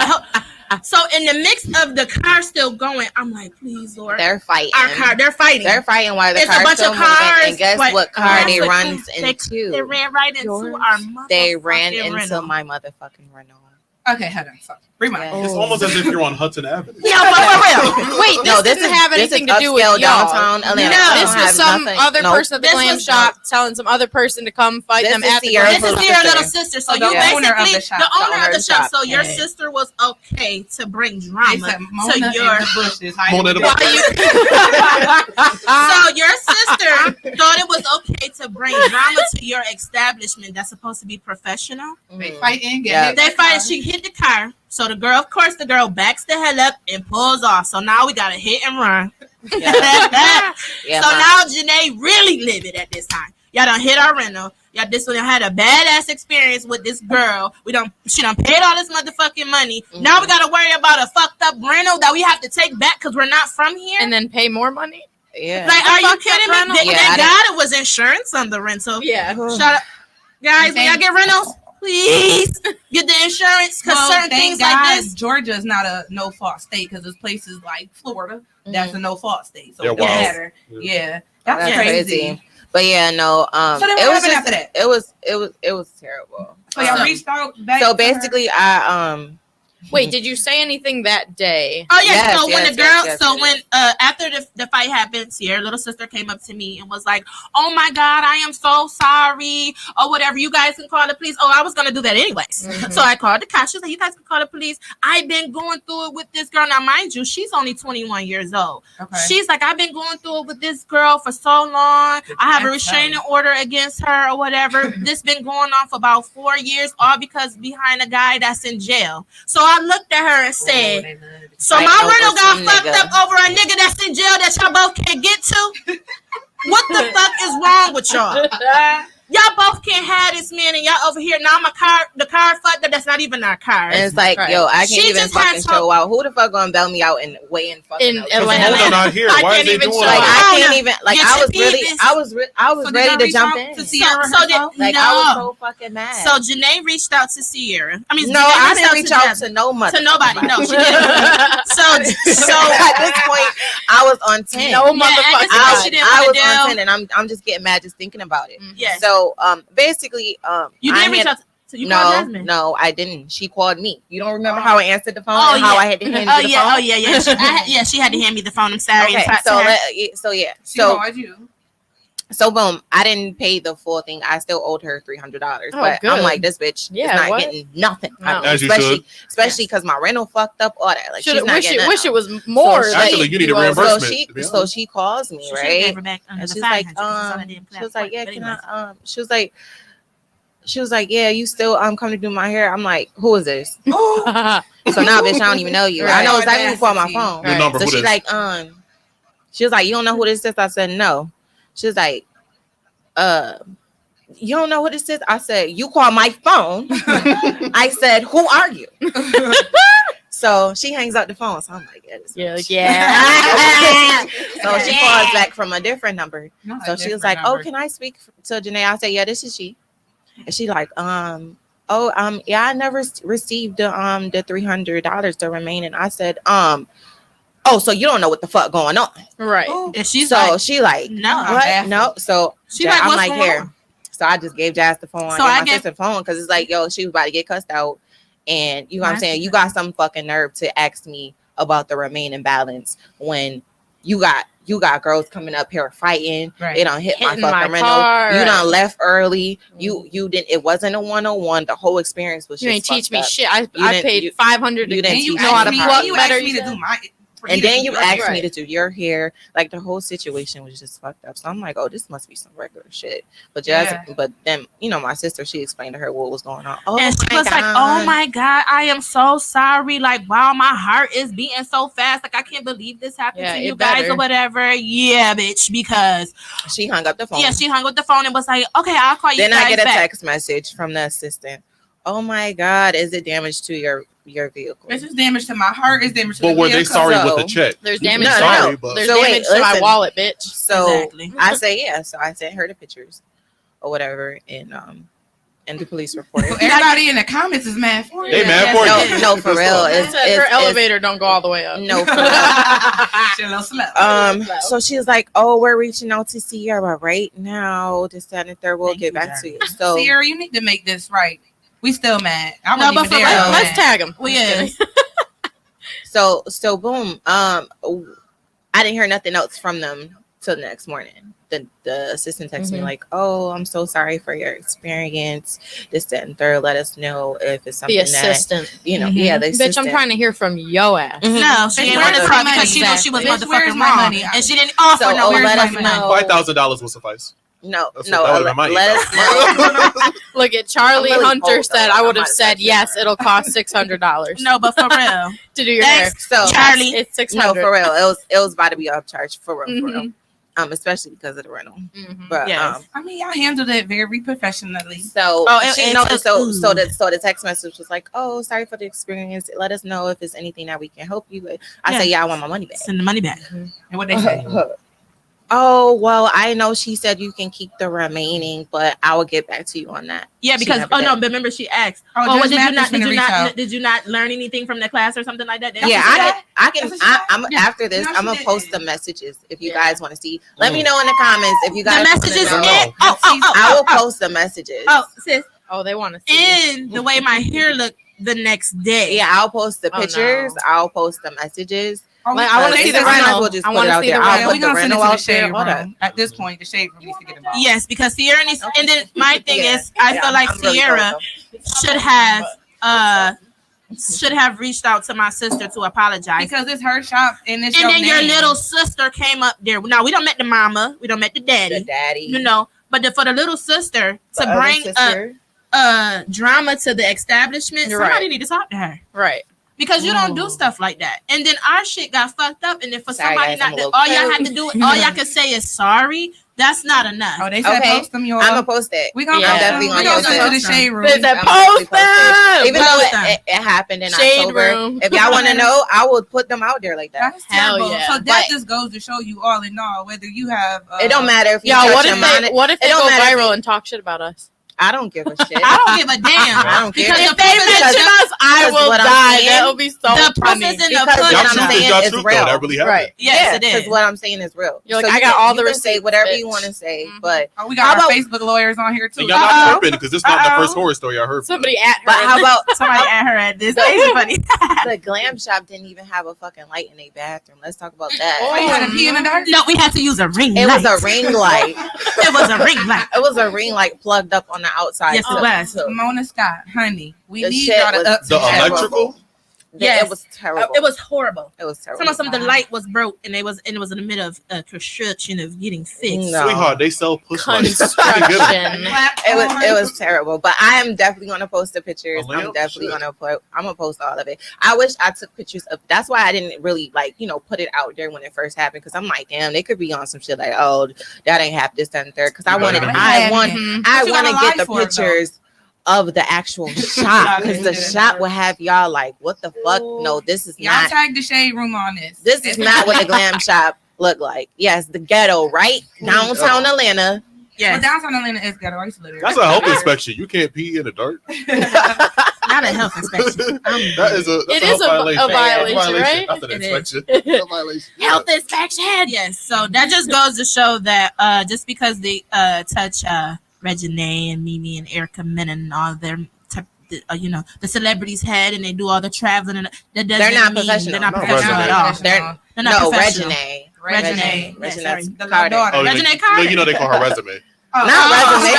So in the mix of the car still going, I'm like, please, Lord. They're fighting. They're fighting. They're fighting while the It's a car's bunch still of cars. moving. And guess what car they runs into? They ran right into our motherfucking They ran into Renault. my motherfucking Renault. Okay, hold on. Sorry. Rewind. Yes. It's almost as if you're on Hudson Avenue. Yeah, but for real. Wait, this didn't have anything to do with y'all. downtown Atlanta. No. This was some other person at the This glam was- shop telling some other person to come fight This them is at the Sierra glam This is Little your sister. little sister. So The you owner of basically the shop. the owner of the shop. So your Yeah. sister was okay to bring They drama said to Mona in your. the bushes. Mona in the Why bushes. So your sister thought it was okay to bring drama to your establishment that's supposed to be professional. They fighting. Yeah. Get They hit. fight. She hit the car. So the girl, of course, the girl backs the hell up and pulls off. So now we got to hit and run. Yeah, So my- now Janae really livid at this time. Y'all done hit our rental. Y'all this one had a badass experience with this girl. She done paid all this motherfucking money. Now we gotta worry about a fucked up rental that we have to take back because we're not from here. and then pay more money. yeah. Like, are you fucked up kidding me? rental? Thank Yeah, I God it was insurance on the rental. Yeah. Shut up, guys. When y'all get rentals, please get the insurance because Well, certain thank things God like this. Georgia is not a no fault state because there's places like Florida that's a no fault state. So They're it doesn't wild. matter. Yeah, that's That's crazy. crazy. But yeah, no. So then what it was happened just, after that? it was terrible. So y'all reached out back. So to her? basically, I Wait, did you say anything that day? Oh yeah, Yes, so when yes, the girl, yes, yes, so yes. when after the fight happened, Sierra little sister came up to me and was like, "Oh my God, I am so sorry," or whatever. You guys can call the police. Oh, I was gonna do that anyways. So I called the cops. She was like, "You guys can call the police. I've been going through it with this girl. Now, mind you, she's only 21 years old. Okay. She's like, I've been going through it with this girl for so long. I have a restraining order against her or whatever. This been going on for about 4 years, all because behind a guy that's in jail. So I looked at her and said, so Like, my over rental got some fucked nigga. up over a nigga that's in jail that y'all both can't get to? What the fuck is wrong with y'all? Y'all both can't have this man and y'all over here. Now the car fucked up. That's not even our car. and it's like, Right. yo, I She can't even just had fucking to- show out. Who the fuck gonna bail me out and weigh in fucking In out? Atlanta. Mona not here. I Why can't is they even doing show Like up. that? I can't even. Like Get I your was really, penis. I was So did ready y'all to reach jump out in. to Sierra So did- herself? Like No. I was so fucking mad. So Janae reached out to Sierra. I mean, no, Janae I didn't reach out Jasmine. to no mother. To nobody. No, she didn't. So At this point, I was on 10. No Yeah, at motherfucking this point, she didn't I wanna was do- on 10, and I'm just getting mad just thinking about it. Yes. So basically, You I didn't reach had- out to you called Jasmine. No, I didn't. She called me. You don't remember how I answered the phone? Oh, and how yeah. I had to hand Oh you the yeah, phone? oh yeah. She had to hand me the phone. I'm sorry. Okay, She called you. So boom, I didn't pay the full thing. I still owed her $300, Oh, but good. I'm like, this bitch Yeah, is not what? getting nothing. No. As you especially because my rental fucked up, all that. Like she's not wish getting it nothing. was more. So like, Actually, you need a owe. reimbursement. So she calls me, She right? gave her back And the she's 500, like, 'cause that's all I did. she was like, yeah, can I, she was like, yeah, you still come to do my hair. I'm like, who is this? So now, bitch, I don't even know you. I know exactly who called my phone. Your number, So who she this? like, she was like, you don't know who this is? I said, no. She was like, you don't know who this is? I said, you call my phone. I said, who are you? So she hangs up the phone. So I'm like, yeah, this Yeah, bitch. like, yeah. So she calls back from a different number. Not a So she was different like, number. oh, can I speak to Janae? I said, yeah, this is she. And she like, yeah, I never received the $300 to remain. And I said, oh, so you don't know what the fuck going on. Right. And she's So like, she like, no. what? No. So She like, I'm what's like, going here. on? So I just gave Jazz the phone. So I I gave my sister the phone because it's like, yo, she was about to get cussed out. And you know what I'm saying? You got some fucking nerve to ask me about the remaining balance when you got girls coming up here fighting. Right. They done hit my Hitting fucking my rental. car, You right. done left early. You didn't. It wasn't a 101. The whole experience was You just ain't teach fucked me up. shit. I didn't- paid you- $500 you to didn't And you teach know how to me. asked fuck me, you better. asked me You to do said? my And then you asked right. me to do your hair. Like the whole situation was just fucked up. So I'm like, oh, this must be some regular shit. But but then my sister, she explained to her what was going on. Oh, and she was like, "Oh my God, I am so sorry. Like, wow, my heart is beating so fast. Like, I can't believe this happened to you guys or whatever." Yeah, bitch, because she hung up the phone. Yeah, she hung up the phone and was like, "Okay, I'll call you." Then guys I get a back. text message from the assistant. Oh my God, is it damage to your vehicle? This is damage to my heart. It's damage to the But were they vehicle. sorry with the check? There's damage. There's So damage to my wallet, bitch. So I say yeah. So I sent her the pictures or whatever, and the police report. So everybody in the comments is mad for you. They mad for you. No, for real. Her elevator don't go all the way up. No, for real. So she was like, "Oh, we're reaching out to Sierra right now. This, that, and the third. We'll get back to you." So Sierra, you need to make this right. We still mad. I No, but for real, let's tag him. We is. So boom. I didn't hear nothing else from them till the next morning. The assistant texted me like, "Oh, I'm so sorry for your experience. This, that, and third. Let us know if it's something the assistant. that yeah, the assistant." Bitch, I'm trying to hear from yo ass. No, she didn't want to talk because she knew she was motherfucking wrong, and she didn't offer no. Let us know. $5,000 will suffice. No. Let us know. Look at Charlie really Hunter bold, said though. I would I'm have not said yes. It'll cost $600. No, but for real, to do your hair. So Charlie, it's $600. No, for real. It was about to be upcharged for real. For real. Especially because of the rental. But yes. I mean, y'all handled it very professionally. So so the text message was like, "Oh, sorry for the experience. Let us know if there's anything that we can help you with." I say, "Yeah, I want my money back." Send the money back. And what they say? Oh, well, I know she said you can keep the remaining, but I will get back to you on that. Yeah, because no, but remember she asked. Did you not learn anything from the class or something like that? Yeah, I can. I'm after this. I'm gonna post the messages if you guys want to see. Let me know in the comments if you guys. The messages. I will post the messages. Oh, sis. Oh, they want to see. And the way my hair looked the next day. Yeah, I'll post the pictures. No. I'll post the messages. Like, I want to see the rental. We'll just I want to see the rental. We're gonna send it to the shade room. At this point, the shade room needs to get involved. Yes, because Sierra needs. And then my thing is, I feel like Sierra should have reached out to my sister to apologize because it's her shop and it's and then your little sister came up there. Now we don't met the mama, we don't met the daddy, but for the little sister to bring drama to the establishment, somebody need to talk to her, right? Because you don't do stuff like that. And then our shit got fucked up. And then for somebody not to, all y'all have to do, all y'all can say is sorry. That's not enough. Oh, they said post them. I'm gonna post it. We're gonna send it to the shade room. They said post them. Even though it happened in October. If y'all want to know, I will put them out there like that. That's terrible. Yeah. So that just goes to show you all in all, whether you have. It don't matter if you. What if they go viral and talk shit about us? I don't give a shit. I don't give a damn. I don't care. Because if they mention us, I will die. That'll be so funny. Because what I'm saying is real. That really happened. Right. Yes, it is. Because what I'm saying is real. You're like, I got all the receipts. Say whatever you want to say, but we got our Facebook lawyers on here too. Y'all not tripping because this is not the first horror story I heard. Somebody at her. But how about somebody at her at this? It's funny. The glam shop didn't even have a fucking light in their bathroom. Let's talk about that. Oh, you had to pee in the dark? No, we had to use a ring light. It was a ring light. It was a ring light. It was a ring light plugged up on the outside. Yes, it was. Mona Scott, honey, we The need shit y'all to was up The electrical? Yes. It was terrible. It was horrible. It was terrible. Some of the light was broke, and it was in the middle of construction of getting fixed. No. Sweetheart, they sell push lights. Construction. It was terrible. But I am definitely gonna post the pictures. I'm definitely gonna post all of it. I wish I took pictures of. That's why I didn't really put it out there when it first happened. Because I'm like, damn, they could be on some shit like, oh, that ain't half this, that, and third. Because I want to get the pictures of the actual shop, because the shop will have y'all like, what the fuck? No, this is y'all not. Tag the shade room on this. This is not what the glam shop look like. Yes, the ghetto, right? Downtown Atlanta. Yes. Well, downtown Atlanta is ghetto. I used to live there. That's a health inspection. You can't pee in the dirt. Not a health inspection. That is a violation, right? That's an inspection. A violation. Health inspection. Yes. So that just goes to show that just because they touch Reginae and Mimi and Erica Mena and all their the celebrities' head, and they do all the traveling, and that doesn't they're not mean professional. They're not professional at all. They're not professional. Reginae. The Carter. daughter. Oh, Reginae Carter. You know they call her resume. Not resume.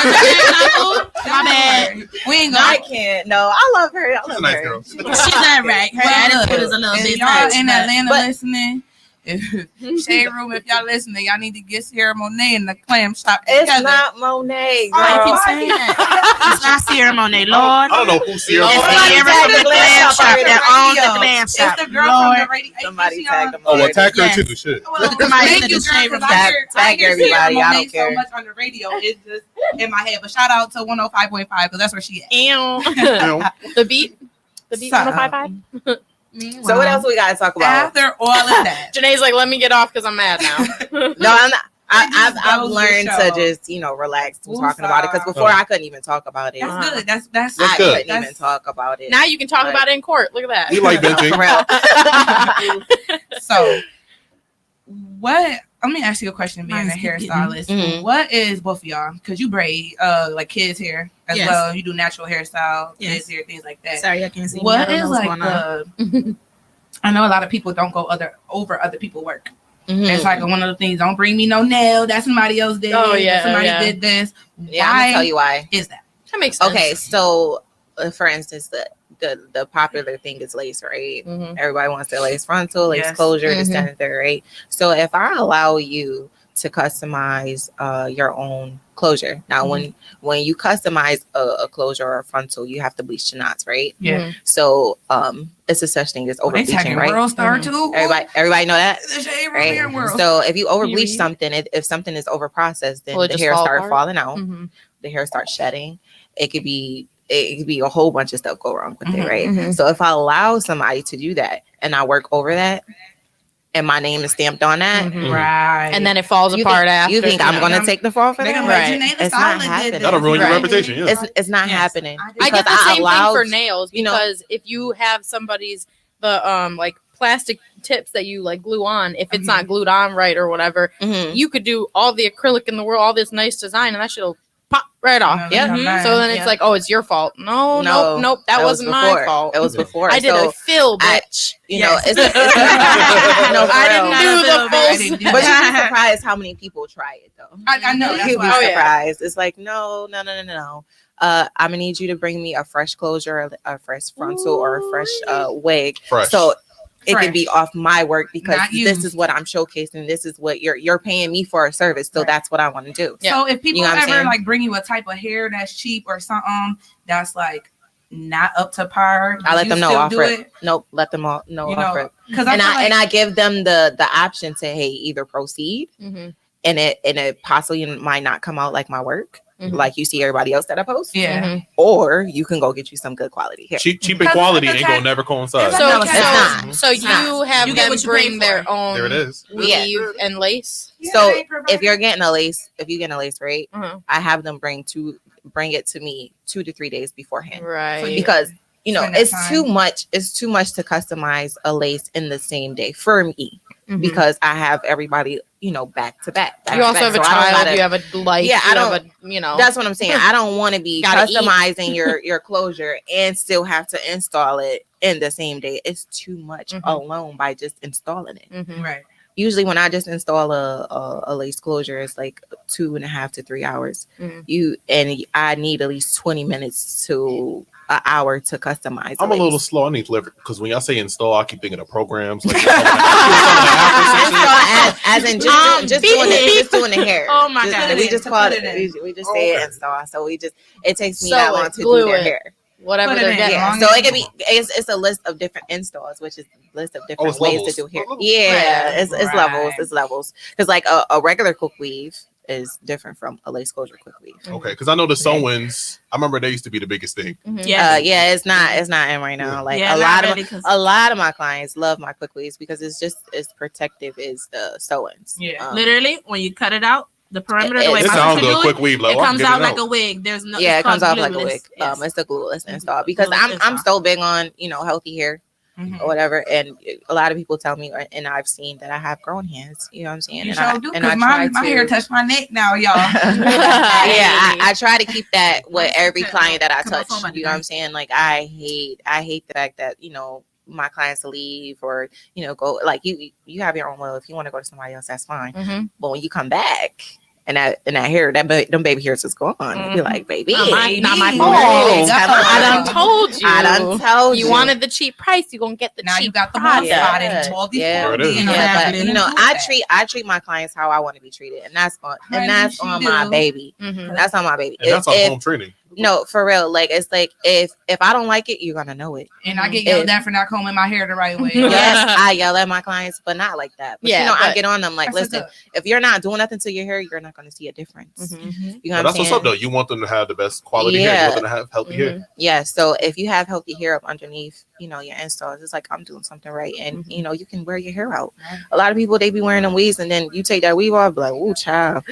My bad. We ain't No, I gonna. can't. No, I love her. I She's a love nice her. girl. She's all right. Her attitude is a little If bit y'all much. in Atlanta but- listening, Shade Room, if y'all listening, y'all need to get Sierra Monet in the clam shop. It's together. not Monet, Oh, girl. keep saying that. It's not Sierra Monet, Lord. I don't know who Sierra It's Monet Sierra is. from the glam shop that owns the glam It's shop. the girl Lord. from the radio. Somebody She tagged on- them. Oh, attack her Yes. too. Shit. Well, Somebody thank said you, the girl, Shade 'cause Room. I hear Tag Sierra everybody, I Monet don't care. so much on the radio. It's just in my head. But shout out to 105.5 because that's where she at. Ew. Damn. The beat. The beat So- 105.5. So what else we gotta talk about? After all of that, Janae's like, let me get off because I'm mad now. No, I'm not. I've goes to learned show. to just relax to Woosah. talking about it because before I couldn't even talk about it. that's good. That's That's I good. couldn't even talk about it. Now you can talk Like- about it in court. Look at We that. like For benching. real. So, what? Let me ask you a question, being a Mine's getting- hairstylist. Mhm. What is both of y'all? Because you braid, like kids' hair as Yes. well. You do natural hairstyle, Yes. kids' hair, things like that. Sorry, I can't see. What me. I don't is know what's like going on. the? I know a lot of people don't go over other people's work. Mhm. It's like one of the things. Don't bring me no nail. That somebody else did. Oh, yeah, Somebody yeah. did this. Yeah, I'm Why gonna tell you why. is that? That makes sense. Okay, so for instance, the popular thing is lace, right? Mhm. Everybody wants their lace frontal, lace Yes. closure, this, Mhm. that, and third, right? So if I allow you to customize your own closure, now when you customize a closure or a frontal, you have to bleach the knots, right? Yeah. Mhm. So it's a such thing as over They bleaching, tagging right? World Star Mhm. too. Everybody know that. The Shade Room Right. here, World. So if you over bleach Period. something, if something is over processed, then Will it the just hair fall start apart? falling out. Mhm. The hair starts shedding. It could be a whole bunch of stuff go wrong with Mhm, it, right? mhm. So if I allow somebody to do that and I work over that and my name is stamped on that, Mhm. Right. And then it falls you apart think, after. you think I'm gonna take the fall for They that? gonna Right. let Janae the It's not Stylist did happening. this. That'll ruin your Right. reputation. Yeah. It's not Yes. happening. I get the because same allowed- thing for nails you know- because if you have somebody's the like plastic tips that you like glue on, if it's not glued on right or whatever, Mhm. you could do all the acrylic in the world, all this nice design, and that shit'll pop right off. No, Yeah. no, no. So then it's Yeah. like, oh, it's your fault. No, nope. That was wasn't before. my fault. It was before. I did So a fill, I- bitch. you know, Yes. it's no, for I real. didn't do the full I didn't do But that. you'd be surprised how many people try it though. I know. That's You'd be why. Oh, yeah. surprised. It's like no. I'm gonna need you to bring me a fresh closure, a fresh frontal, or a fresh wig. Fresh. So it Fresh. can be off my work because Not this used. is what I'm showcasing. This is what you're paying me for a service. So Right. that's what I want to do. Yeah. So if people You know what I'm ever saying? like bring you a type of hair that's cheap or something that's like not up to par, I let you them know still offer do it. Nope, let them all know You offer know, it. because And I give them the option to either proceed Mm-hmm. and it possibly might not come out like my work, Mhm. like you see everybody else that I post. yeah. Mm-hmm. Or you can go get you some good quality hair. Cheap and Because quality it's ain't a gonna tech- never coincide. it's So, No, it's not. so It's you not. have You get them what you pay bring their for. own There it is. weave and lace. So they provide if you're it. getting a lace, right, Uh-huh. I have them bring it to me 2 to 3 days beforehand. Right. Because Spend that it's time. too much. It's too much to customize a lace in the same day for me Mhm. because I have everybody, back to back. you also have a child. You have a life. Yeah, I you don't- have a, That's what I'm saying. I don't want to be Gotta eat. customizing your closure and still have to install it in the same day. It's too much Mhm. alone by just installing it. Mhm. Right. Usually when I just install a lace closure, it's like 2.5 to 3 hours. Mhm. I need at least 20 minutes to an hour to customize. I'm a a little lace. slow. I need to live because when y'all say install, I keep thinking of programs like As in just doing the hair. Oh my Just- God. We just To call put it. it in. We just say it Okay. install. So it takes me Sew that it, long to glue do their it. hair. Whatever Put it they're in. getting. Yeah. long So as- it could be. It's a list of different installs, which is a list of different it's ways levels. to do hair. Oh, levels. Yeah, Right. it's levels. It's levels. Because like a regular quick weave is different from a lace closure quick weave. Okay, because I know the sew-ins. I remember they used to be the biggest thing. Mhm. Yeah. Yeah, it's not in right now. Like Yeah, a not lot of really, 'cause- a lot of my clients love my quick weaves because it's just as protective as the sew-ins. Yeah. Literally, when you cut it out, the perimeter, the way It my sounds sister good. do Quick it, weave, like, it oh, I can comes get out it like a wig. There's no. Yeah, it it's comes called off like a glueless. wig. Yes. It's the glueless Mhm. install because I'm Install. so big on healthy hair Mhm. or whatever, and a lot of people tell me, and I've seen that I have grown hands. You know what I'm saying? You and I sure do, and I because try my to- hair touched my neck now, y'all. Yeah, I try to keep that with every Okay, client that I come on, touch. somebody You know what I'm saying? Like I hate the fact that my clients leave or go like you have your own will. If you want to go to somebody else, that's fine. Mhm. But when you come back and that hair, them baby hairs is gone. You be like, baby, not my Baby. fault. Oh, I done told you. I done told you. You wanted the cheap price, you gonna get the Now cheap you got the product. whole spot and all these Yeah. There it is. Yeah, but you know, I treat my clients how I want to be treated, and that's on my baby. Mhm. That's on my baby. And that's on home training. No, for real. Like, it's like if I don't like it, you're gonna know it. And I get yelled at for not combing my hair the right way. Yes, I yell at my clients, but not like that. But, Yeah, you know, I but- get on them like, That's listen, if you're not doing nothing to your hair, you're not gonna see a difference. Mhm. You know But what I'm that's saying? what's up, though. You want them to have the best quality hair. You want them to have healthy hair. Yeah, so if you have healthy hair up underneath, you know, your installs, it's like I'm doing something right, and you know, you can wear your hair out. A lot of people, they be wearing them weaves, and then you take that weave off, be like, ooh, child,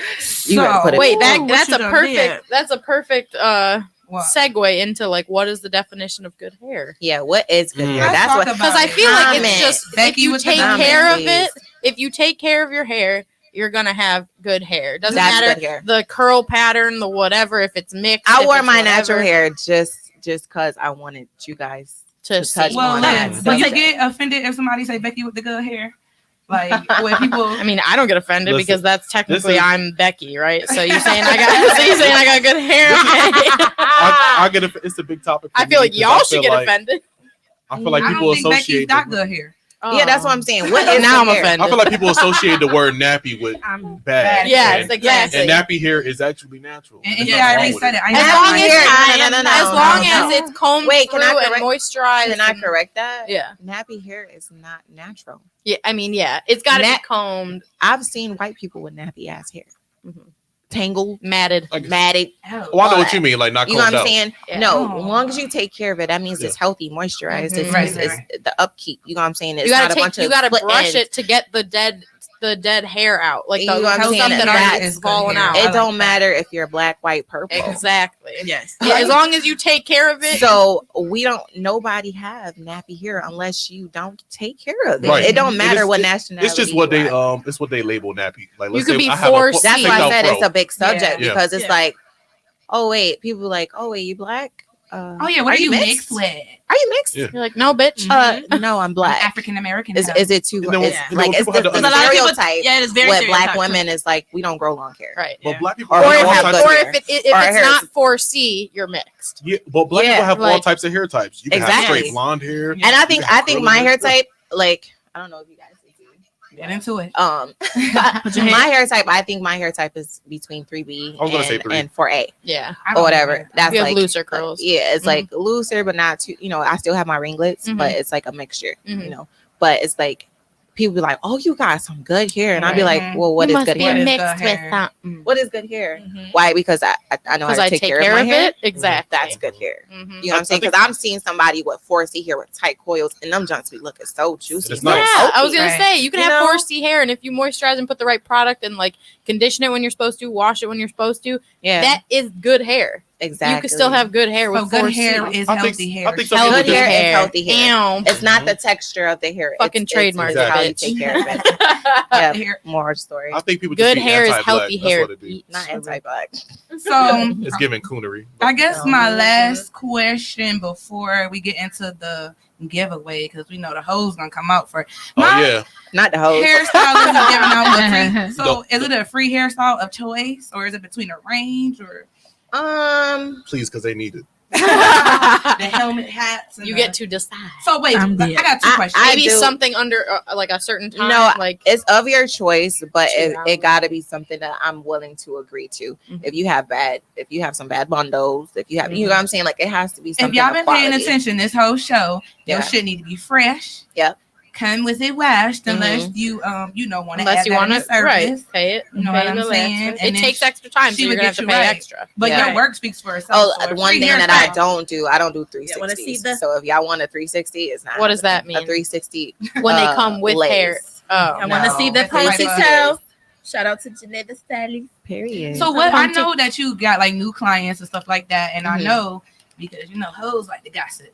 you gotta put it. Wait, Ooh, that's what a you done perfect. That's a perfect What? segue into like what is the definition of good hair? Yeah, what is good hair? Let's That's talk what. about Because I it. feel like Comment. it's just if Becky you with the take comment, care of please. it, if you take care of your hair, you're gonna have good hair. Doesn't That's matter good hair. the curl pattern, the whatever. If it's mixed, I if wore it's my whatever, natural hair just because I wanted you guys to to touch see. Well, on listen, that. do you subject. get offended if somebody say Becky with the good hair? Like when people I mean, I don't get offended Listen, because that's technically is- I'm Becky, right? So you saying I got good hair? Okay. I get it. It's a big topic. For I feel me like 'cause y'all I should feel get like- offended. I feel like I people don't think Becky's associate. got good hair. Yeah, that's what I'm saying. What is Now I'm good hair? offended. I feel like people associate the word nappy with bad. Yes, and, exactly. and nappy hair is actually natural. And There's yeah, I nothing already wrong said with it. I As know long my as, hair. as long as it's combed Wait, through can I and correct- moisturized. Can I and- correct that? Yeah. Nappy hair is not natural. Yeah, I mean, yeah, it's got to be Nat- combed, I've seen white people with nappy ass hair, tangled, matted. Like- matted. Oh. Well, I know all what that. you mean, like not You know combed what I'm out. saying? Yeah. No, Oh. as long as you take care of it, that means it's healthy, moisturized. Mhm. It's, Right, it's the upkeep. You know what I'm saying? It's You gotta not a bunch you of gotta split brush ends. it to get the dead hair out, like You the know what I'm stuff saying? that That are is good falling hair. out. I It like don't that. matter if you're black, white, purple. Exactly. Yes. Yeah, as long as you take care of it. So nobody have nappy hair unless you don't take care of it. Right. It don't And matter it's- what nationality. It's just what you they are. it's what they label nappy. Like You let's could say be I have forced- That's take why I out said fro. it's a big subject Yeah. because it's Yeah. like, oh wait, people like, oh wait, you black? Oh yeah, what are you mixed with? Are you mixed? Yeah. You're like, no, bitch. No, I'm black. African American. Is it too? And then- It's and then like when it's people the, had to the understand- stereotype. Yeah, it's very With black stereotypical. women is like we don't grow long hair. Right. Well, Yeah. black people Or have if all have types good of hair. if Or it's hair not is- 4C, you're mixed. Yeah, well, black Yeah, people have all like- types of hair types. You can have Exactly. straight blonde hair. And I think You can have curly my hair. hair type, like I don't know if you guys can see. Get into it. My hair type, I think my hair type is between 3B I was gonna say 3. and 4A Yeah. I or don't whatever. know. That's You have like looser curls. Yeah, it's like looser, but not too. You know, I still have my ringlets, but it's like a mixture. You Mhm. know, but it's like people be like, "Oh, you got some good hair," and I'd be like, Mhm. "Well, what you is must good be hair? mixed Good with hair. something. What is good hair? Mhm. Why? Because I know how Because to I take take care care of of my hair. it. Exactly. That's good hair. Mhm. You know what I'm I saying? think- Because I'm seeing somebody with 4C hair with tight coils, and them junks be looking so juicy. it's so nice. Yeah, I was healthy. gonna Right. say you can You have know? 4C hair, and if you moisturize and put the right product and like condition it when you're supposed to, wash it when you're supposed to, Yeah, that is good hair. exactly. You can still have good hair So with good 4C. hair is I think- healthy hair. I think some Healthy people Good hair just- is healthy hair. Damn. It's not the texture of the hair. Fucking it's trademark It's how you Exactly. take care of it. Yeah, Hair. more story. I think people Good just be hair is anti-black. healthy That's hair. what it be. Not anti-black. So It's giving coonery. I guess No. my last question before we get into the giveaway, because we know the hoes gonna come out for it. Oh My yeah, Not the hose. hairstyle is giving out a free. So No. is it a free hairstyle of choice, or is it between a range, or please, because they need it. the helmet hats? And You the- get to decide. So wait, I'm I dead. got two I- questions. I Maybe do- something under like a certain time. No, like It's of your choice, but 2 it hours. got to be something that I'm willing to agree to. Mhm. If you have some bad bundles, if you have, you know what I'm saying, like it has to be something. if y'all of been paying quality. attention this whole show, your Yeah. shit need to be fresh. Yep. Come with it washed, unless you want to unless add you that want in to the service. right, pay it. You know pay what I'm the saying? extra. And It then takes extra time, so she you're would gonna have get to you pay right. extra. But Yeah. your work speaks for itself. Oh, so a one free thing that I hairstyle- don't do, I don't do Yeah, wanna see 360s. the- So if y'all want a 360, it's not. What does that happening. mean? A 360 When they come with lace. hair. Oh, I want to No, see the that's the right ponytail. Shout out to Janae The Stylist. Period. So what I Pontic- know that you got like new clients and stuff like that, and I Mhm. know because hoes like to gossip.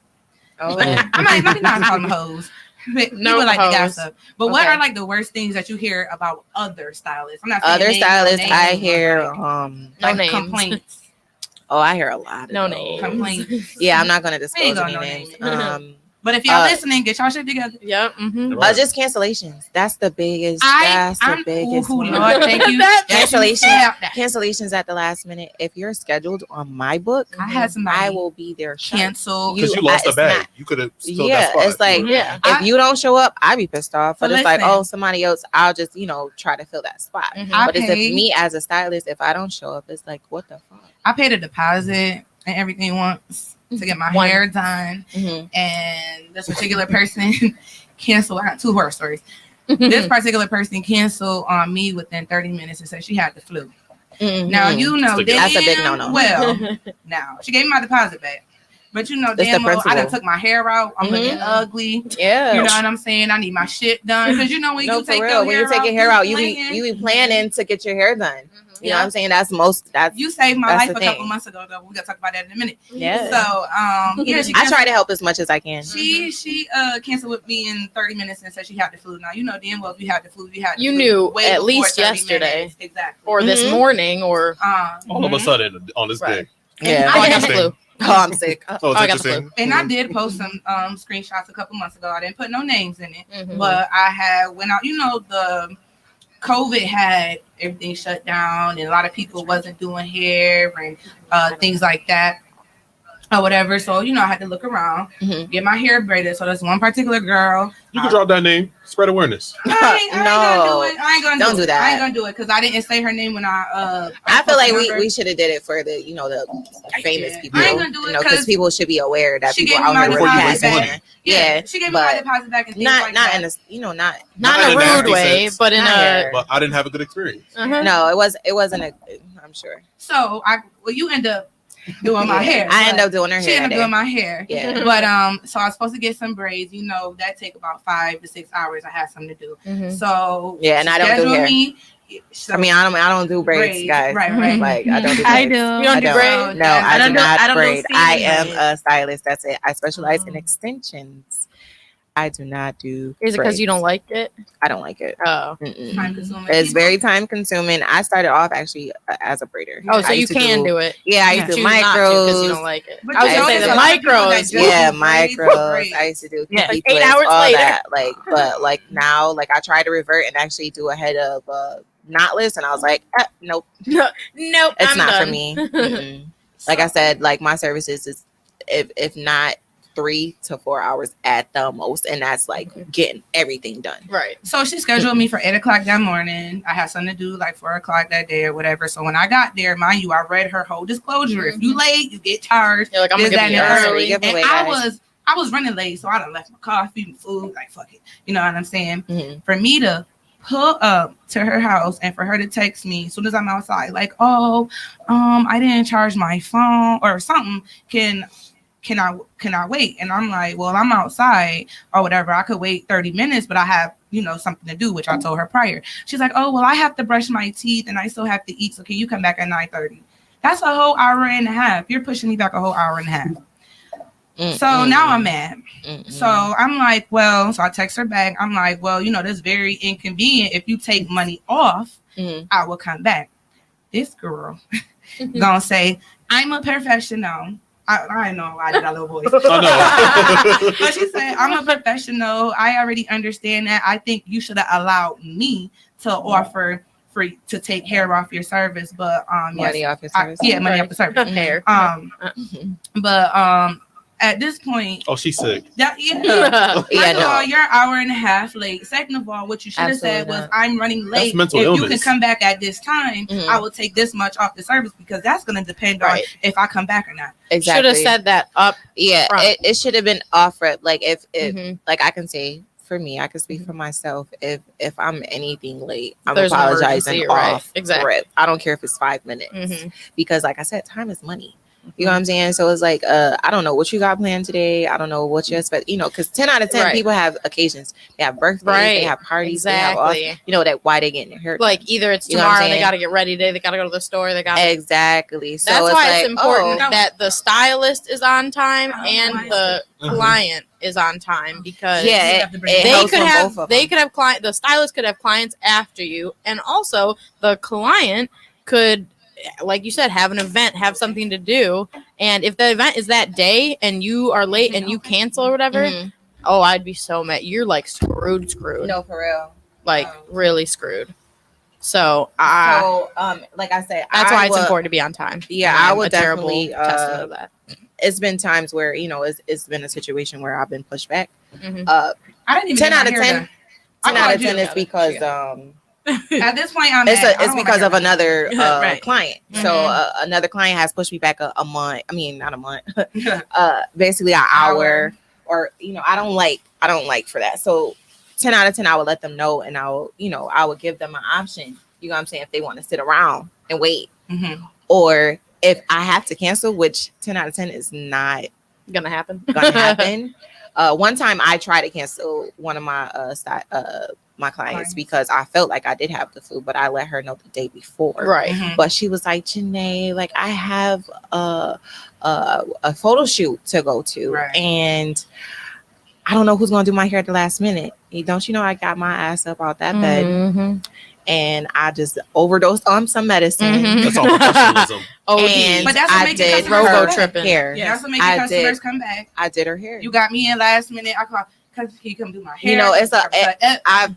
Oh. I might not call them hoes. But No people like hoes. to gossip. But what Okay. are like the worst things that you hear about other stylists? I'm not saying Other names, no stylists, names, I but, hear like, No names. complaints. Oh, I hear a lot of No those. names. Complaints. Yeah, I'm not gonna We disclose ain't any gonna names. name But if y'all listening, get y'all shit together. Yep. Just cancellations. That's the biggest. That's the biggest one. Lord, thank you. Cancellations at the last minute. If you're scheduled on my book, I will be there. Cancel because you lost a bag. You could have. Yeah, it's like if you don't show up, I be pissed off. But it's like, oh, somebody else. I'll just try to fill that spot. But it's if me as a stylist, if I don't show up, it's like, what the fuck? I paid a deposit and everything once to get my hair done, and this particular person canceled. I got 2 horror stories. This particular person canceled on me within 30 minutes and said she had the flu. Now that's a big no-no. Well, now she gave me my deposit back, but damn well, I done took my hair out. I'm looking ugly. Yeah, you know what I'm saying. I need my shit done because when you take your hair out, you be planning to get your hair done. You know what I'm saying? That's you saved my life a couple months ago though. We gotta talk about that in a minute. Yeah. So I try to help as much as I can. She canceled with me in 30 minutes and said she had the flu. Now damn well if you had the flu, you knew at least yesterday, exactly, or this morning, or all of a sudden on this day. Yeah, I got the flu. Oh, I'm sick. I got the flu. And I did post some screenshots a couple months ago. I didn't put no names in it, but I had went out. The COVID had everything shut down, and a lot of people wasn't doing hair and things like that or whatever. So I had to look around, get my hair braided. So there's one particular girl. You can drop that name, spread awareness. I ain't gonna do it. I ain't gonna Don't do that. I ain't gonna do it because I didn't say her name when I feel like we should have did it for the the famous people. I ain't gonna do it because people should be aware that she people gave me out my here working deposit hard. back. Yeah, she gave me my deposit back and things not like that. in a not in a rude way, sense. but in a. But I didn't have a good experience. No, it wasn't a. I'm sure. So you end up doing my hair. I end up doing her hair. She ended up doing my hair. Yeah. But so I was supposed to get some braids. That take about 5 to 6 hours. I had something to do. So yeah, and I don't do hair. So, I don't do braids, guys. Right. Like I don't do braids. I do. You don't do braids? No, I do not do braid. I am seasoning. a stylist. That's it. I specialize in extensions. I do not do. Is it because you don't like it? I don't like it. Oh, time consuming. It's very time consuming. I started off actually as a braider. Oh, so you can do it. Yeah, I used to do Choose not to 'cause micros. you don't like it. But I was gonna say the micros. Yeah, micros. I used to do 8 hours all later. that. But now I try to revert and actually do a head of knotless, and I was like, nope, Nope, it's I'm not done. for me. Like I said, my services is if not 3 to 4 hours at the most, and that's getting everything done. Right. So she scheduled me for 8 o'clock that morning. I had something to do 4 o'clock that day or whatever. So when I got there, mind you, I read her whole disclosure. If you late, you get charged. You're like, I'm gonna give you early. And I was running late, so I done left my coffee and food. Fuck it. You know what I'm saying? For me to pull up to her house and for her to text me as soon as I'm outside, I didn't charge my phone or something. Can I wait? And I'm like, well, I'm outside or whatever. I could wait 30 minutes, but I have, something to do, which I told her prior. She's like, oh, well, I have to brush my teeth and I still have to eat. So can you come back at 9:30? That's a whole hour and a half. You're pushing me back a whole hour and a half. So now I'm mad. So I'm like, well, so I text her back. I'm like, well, that's very inconvenient. If you take money off, I will come back. This girl gonna say, I'm a professional. I know I did a little voice. But she said, I'm a professional. I already understand that. I think you should have allowed me to offer to take hair off your service. But money off your service. Money off the service. Hair. But at this point, she's sick. First of all, you're an hour and a half late. Second of all, what you should have said was, I'm running late. That's mental if illness. You can come back at this time, I will take this much off the service because that's going to depend on if I come back or not. Exactly. Should have said that up. Yeah, front. it should have been offered. If I can say for me, I can speak for myself. If I'm anything late, I'm There's apologizing emergency, right? off. Exactly. Rip. I don't care if it's 5 minutes because, like I said, time is money. You know what I'm saying? So it's I don't know what you got planned today. I don't know what you expect. Because 10 out of 10 people have occasions. They have birthdays. They have parties. Exactly. They have that why they getting their hair. Either it's tomorrow, they got to get ready today. They got to go to the store. They got exactly. So that's why it's important that the stylist is on time and the client is on time because they could have client. The stylist could have clients after you, and also the client could. like you said, have an event, have something to do. And if the event is that day and you are late and you cancel or whatever, oh, I'd be so mad. You're like screwed. No, for real. Like really screwed. So like I said, that's why it's important to be on time. Yeah, And I I'm would a terrible definitely testament of that. It's been times where it's been a situation where I've been pushed back. I didn't even 10 get out my of hair 10. done. 10 out of 10 is because at this point I'm it's because of another client. Mm-hmm. So another client has pushed me back a month. I mean, not a month. Basically an hour, or I don't like for that. So 10 out of 10, I would let them know, and I would give them an option. You know what I'm saying? If they want to sit around and wait, or if I have to cancel, which 10 out of 10 is not gonna happen. One time I tried to cancel one of my my clients because I felt like I did have the flu, but I let her know the day before. Right. But she was like, Janae, like I have a photo shoot to go to, and I don't know who's gonna do my hair at the last minute. Don't you know I got my ass up out that bed, and I just overdosed on some medicine. That's all professionalism. And but that's what makes did customers her tripping. hair. That's what makes customers come back. I did her hair. You got me in last minute. I called because he come do my hair. It's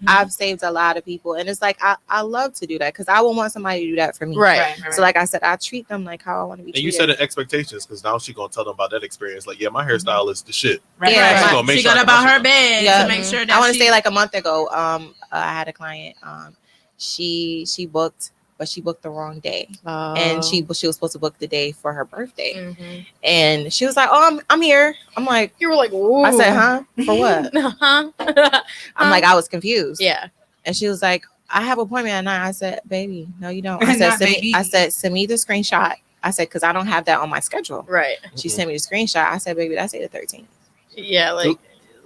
I've saved a lot of people, and it's like I love to do that because I would want somebody to do that for me. Right. So like I said, I treat them like how I want to be treated. And you set the expectations because now she's gonna tell them about that experience. Like, yeah, my hairstyle is the shit. Right. Yeah, she's gonna make She sure got about her bed to make sure that I want to say like a month ago, I had a client. She booked, but she booked the wrong day, and she was supposed to book the day for her birthday, and she was like, "Oh, I'm here." I'm like, "You were like, ooh." I said, "Huh? For what?" I'm like, I was confused. Yeah, and she was like, "I have an appointment at 9." I said, "Baby, no, you don't." I said, "Send me the screenshot." I said, "Because I don't have that on my schedule." Right. She sent me the screenshot. I said, "Baby, that's the 13th." Yeah, like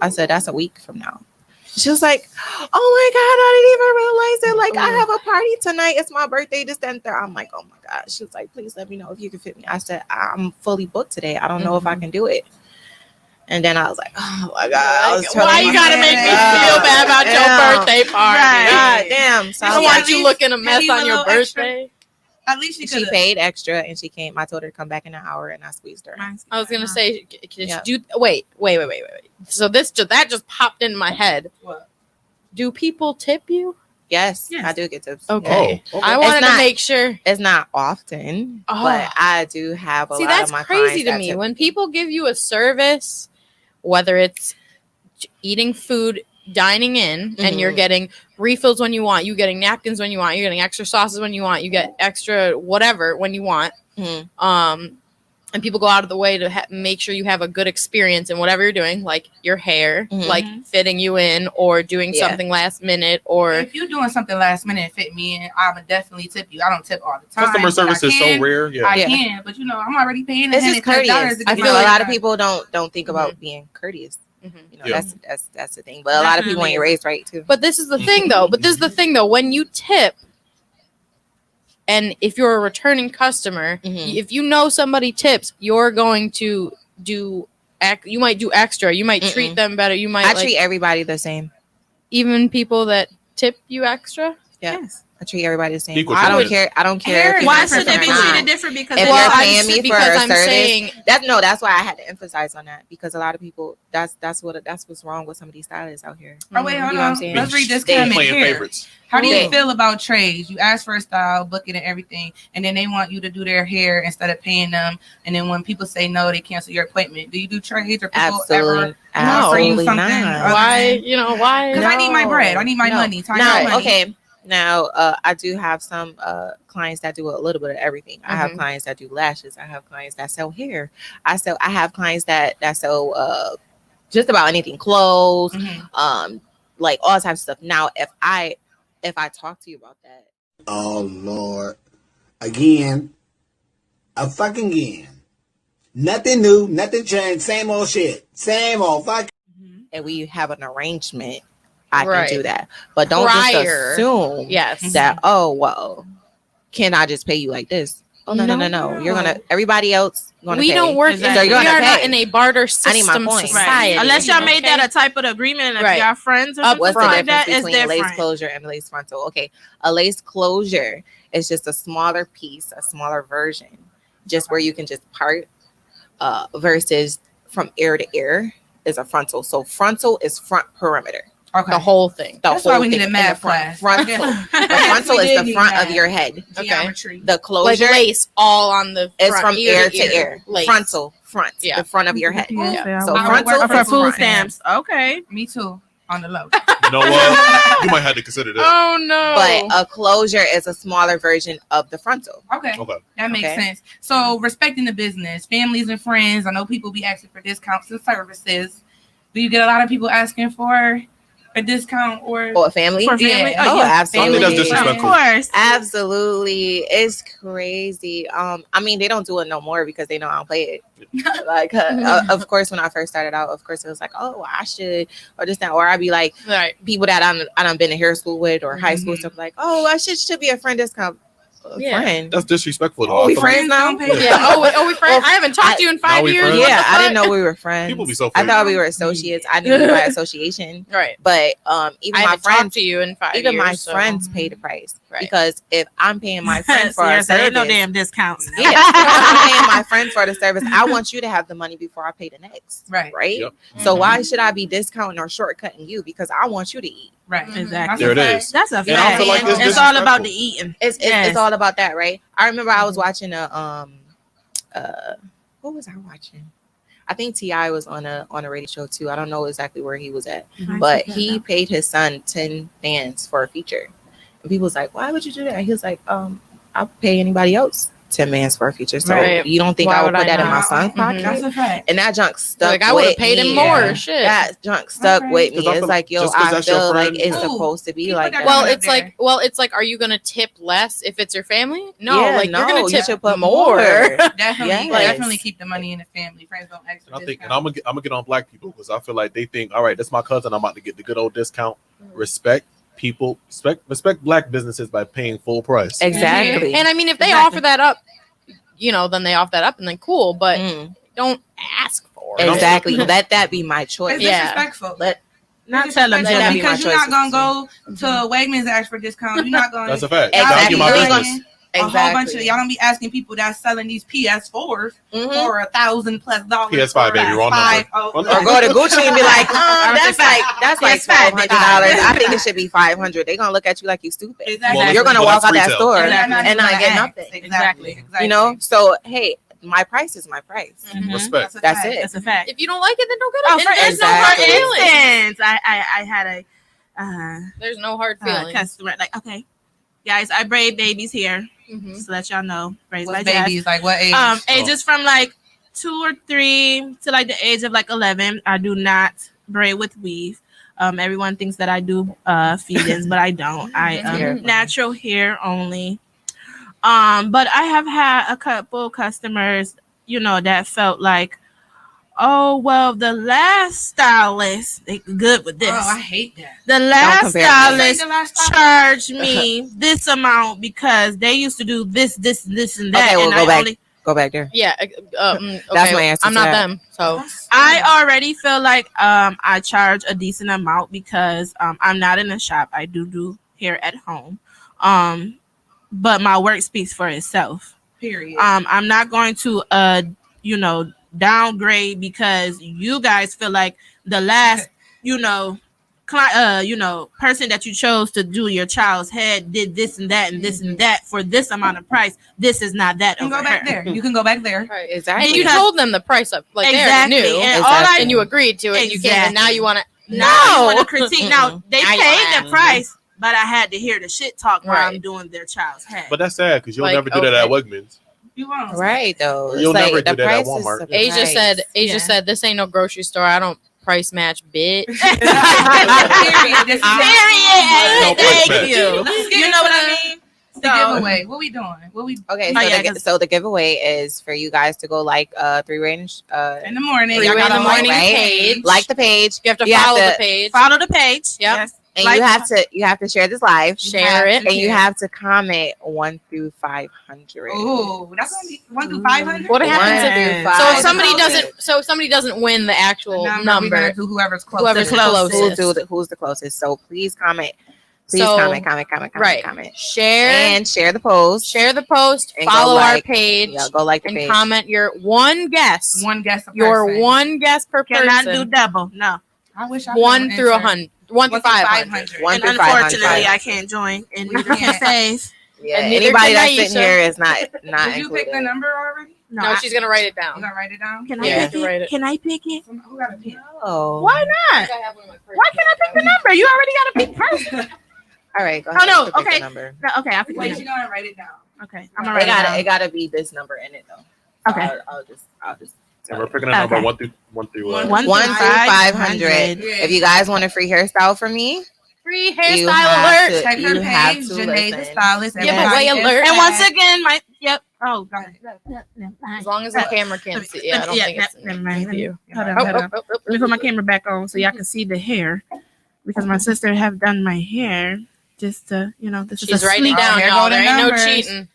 I said, "That's a week from now." She was like, "Oh my God, I didn't even realize it. Like, I have a party tonight. It's my birthday, this, that, and third." I'm like, "Oh my God." She was like, "Please let me know if you can fit me." I said, "I'm fully booked today. I don't know if I can do it." And then I was like, "Oh my God." Why you gotta make me feel bad about your birthday party? God damn. So I don't want you looking a mess on your birthday. At least she paid extra, and she came. I told her to come back in an hour, and I squeezed her. I was gonna say, can you wait. So that just popped in my head. What? Do people tip you? Yes, I do get tips. Okay. I wanted to make sure. It's not often, but I do have a lot that's of my crazy clients to me when people give you a service, whether it's eating food, dining in, and you're getting refills when you want, you getting napkins when you want, you're getting extra sauces when you want, you get extra whatever when you want, and people go out of the way to make sure you have a good experience in whatever you're doing, like your hair, like fitting you in, or doing something last minute, or if you're doing something last minute and fit me in, I would definitely tip you. I don't tip all the time. Customer service is so rare. I can, but I'm already paying. It's just courteous. I feel a lot of people don't think about being courteous. That's the thing. But a lot of people ain't raised right too. But this is the thing though. When you tip, and if you're a returning customer, if you know somebody tips, you're going to you might do extra. You might treat them better. You might. I treat everybody the same. Even people that tip you extra. Yeah. Yes. I treat everybody the same. Equal I don't care. I don't care. Why should they be treated different? Because if you're paying me for a service, that's why I had to emphasize on that, because a lot of people that's what's wrong with some of these stylists out here. Oh wait, hold on. Let's read this comment here. How do you feel about trades? You ask for a style, book it and everything, and then they want you to do their hair instead of paying them. And then when people say no, they cancel your appointment. Do you do trades, or people ever offer you something? Why? Why? Because I need my bread. I need my money. Okay. Now, I do have some clients that do a little bit of everything. I have clients that do lashes. I have clients that sell hair. I have clients that sell just about anything, clothes, like all types of stuff. Now, if I talk to you about that, oh Lord, again, nothing new, nothing changed, same old shit, same old fuck. And we have an arrangement, I can do that. But don't just assume that, oh, well, can I just pay you like this? Oh, no. You're going to, everybody else going to pay. We don't work, so we are not in a barter system. I need my point. Society. Right. Unless y'all made that a type of agreement, if y'all friends or something what's the like difference that, between a lace closure and a lace frontal? Okay, a lace closure It's just a smaller piece, a smaller version, just where you can just part. Versus from ear to ear is a frontal. So frontal is front perimeter. Okay. The whole thing. That's why we need a math class. Frontal. The frontal is the front of your head. Geometry. The Like closure lace all on the is front, from ear to ear. Lace. Frontal, front, Yeah. the front of your head. Yeah. So I would frontal work for for food front stamps. Okay. Me too. On the low. You know what? You might have to consider that. Oh no. but a closure is a smaller version of the frontal. Okay. Okay. That makes Okay. sense. So respecting the business, families and friends. I know people be asking for discounts and services. Do you get a lot of people asking for a discount or Or a family? For family? Yeah. Oh, yeah. absolutely. I think that's Of disrespectful. course. Absolutely. It's crazy. I mean, they don't do it no more because they know I don't play it. Like, of course, when I first started out, of course, it was like, oh, I should, or this, that, or I'd be like, Right. people that I done been to hair school with or high school stuff, like, oh, I should be a friend discount. Yeah. Friend. That's disrespectful. Oh, I we feel like friends now? Don't pay Yeah. Oh, we friends. I haven't talked to you in Now 5 we years. friends? What Yeah, the I didn't fuck? know we were friends. People be so I friendly. thought we were associates. I knew you by association. Right. But even I my haven't talked friends, to you in 5 years. even my so- friends pay the price. Right. Because if I'm paying my friend for a Seriously, ain't no service, damn discounts. yeah, if I'm paying my friend for the service, I want you to have the money before I pay the next. Right. Right. Yep. So why should I be discounting or shortcutting you? Because I want you to eat. Right. Exactly. There it is. That's a And I fact. feel like this It's all about disrespectful. the eating. It's Yes. all about that, right? I remember I was watching what was I watching? I think T.I. was on a radio show too. I don't know exactly where he was at, but he paid his son 10 bands for a feature. And people was like, why would you do that? He was like, I'll pay anybody else 10 bands for a feature. So Right. you don't think Why I would would put I that in my not? son's Mhm. pocket? That's a fact. And that junk stuck. Like I would have with paid him me. more. Yeah. Shit. That junk stuck Okay. with me. 'Cause I It's feel- like, yo, just 'cause I that's your feel like friend. it's Ooh. supposed to be Keep like that that. Well, up it's there. like, are you gonna tip less if it's your family? No, Yeah, like you're gonna you tip should put more. Definitely, Yes. definitely keep the money in the family. Friends don't ask for And I think, and discounts. I'm gonna get on black people because I feel like they think, all right, that's my cousin. I'm about to get the good old discount. Respect people. Respect black businesses by paying full price. Exactly. And I mean, if they Exactly. offer that up, then they offer that up, and then cool. But Mm. don't ask for it. And I'm- Exactly. Let that be my choice. It's Yeah. disrespectful. Let Not tell them Let that Jenna. be my because you're not choice. gonna go to Wegmans and ask for discount. You're not gonna. That's a fact. Exactly. That'll be my You're business. gonna- A whole bunch of y'all gonna be asking people that's selling these PS4s Mhm. for $1,000+. PS5, baby, wrong number. Oh, Wrong Or number. go to Gucci and be like, that's like PS5, $1,200. I think it should be $500. They're gonna look at you like you stupid. Exactly. Well, You're gonna well, walk that's out that retail. store Exactly. and not get nothing. Exactly. You know? So hey, my price is my price. Mhm. Respect. That's it. That's a fact. If you don't like it, then don't get it. Oh, for And there's no Exactly. hard feelings. instance, I had a There's no hard feelings. customer like, okay, guys, I braid babies here, Mhm. just to let y'all know. Braids by What Jazz. babies? Like what age? Ages from like 2 or 3 to like the age of like 11. I do not braid with weave. Everyone thinks that I do feed-ins, but I don't. I natural hair only. But I have had a couple customers, that felt like, oh well, the last stylist, they good with this. Oh, I hate that. The last compare stylist The last stylist. charged me this amount because they used to do this, and that. Okay, we'll and go I back. only Go back there. Yeah. That's okay, my answer I'm to not that. them. So I already feel like I charge a decent amount because I'm not in a shop. I do hair at home. But my work speaks for itself. Period. I'm not going to downgrade because you guys feel like the last person that you chose to do your child's head did this and that and this and that for this amount of price. This is not that. You can over go back here. there. You can go back there. right. Exactly. And you Because- told them the price up, like Exactly. they already knew, And Exactly. and you agreed to it. You can't, and now you want to. Now you want to critique. Now they Now you paid wanna- the price, but I had to hear the shit talk while Right. I'm doing their child's head. But that's sad because you'll Like, never do that at Wegmans. You won't. Right though. You'll It's never like do the that at price is Walmart. the Asia price. said, Yeah. said, this ain't no grocery store. I don't price match, bitch. Period. This is Period. No Thank pushback. you. Let's get You know into what I mean? the So- giveaway. What we doing? What we Okay, Oh, so, yeah, so the giveaway is for you guys to go like Threeway in the morning? Threeway Y'all in gotta the morning like, page. like the page. You have to You have follow to the page. Follow the page. Yep. Yes. And Like- you have to share this live. Share it. And you have to comment 1 through 500. Ooh, that's gonna be 1 through 500. What 1 happens if through So so 500. if somebody doesn't win the actual We're number? gonna do whoever's closest. Whoever's closest. Who's the closest? So please comment Please comment. Right. Comment. Share the post. Share the post. And follow our like, page. Yeah, go like the and page. comment your one guess. One guess. Your one guess per person. Cannot do double. No. I wish I 1 through 100. 1 through 500. And unfortunately, I can't join. And neither can Faith. Yeah, anybody that's sitting here is not Did you pick the number already? No, she's gonna write it down. You gonna write it down? Can I pick it? Can I pick it? Who got a pen? Oh. Why not? Why can't I pick the number? You already got to pick first. All right, go ahead. Oh no, pick okay. the number. No, okay, I'll pick Wait, it. you gonna write it down? Okay, I'm gonna write it down. It gotta be this number in it though. So Okay. I'll just. And we're picking a number Okay. 1 through 1 through 500. If you guys want a free hairstyle from me, free hairstyle alert. Check her page, Janae the Stylist. Giveaway alert. And once again, oh, go ahead. As long as the camera can't see. Yeah, I don't think it's never mind. you. Hold on. Let me put my camera back on so y'all can see the hair, because my sister have done my hair just to, this is She's a writing sleek- down, Here y'all. go the There ain't no numbers. cheating.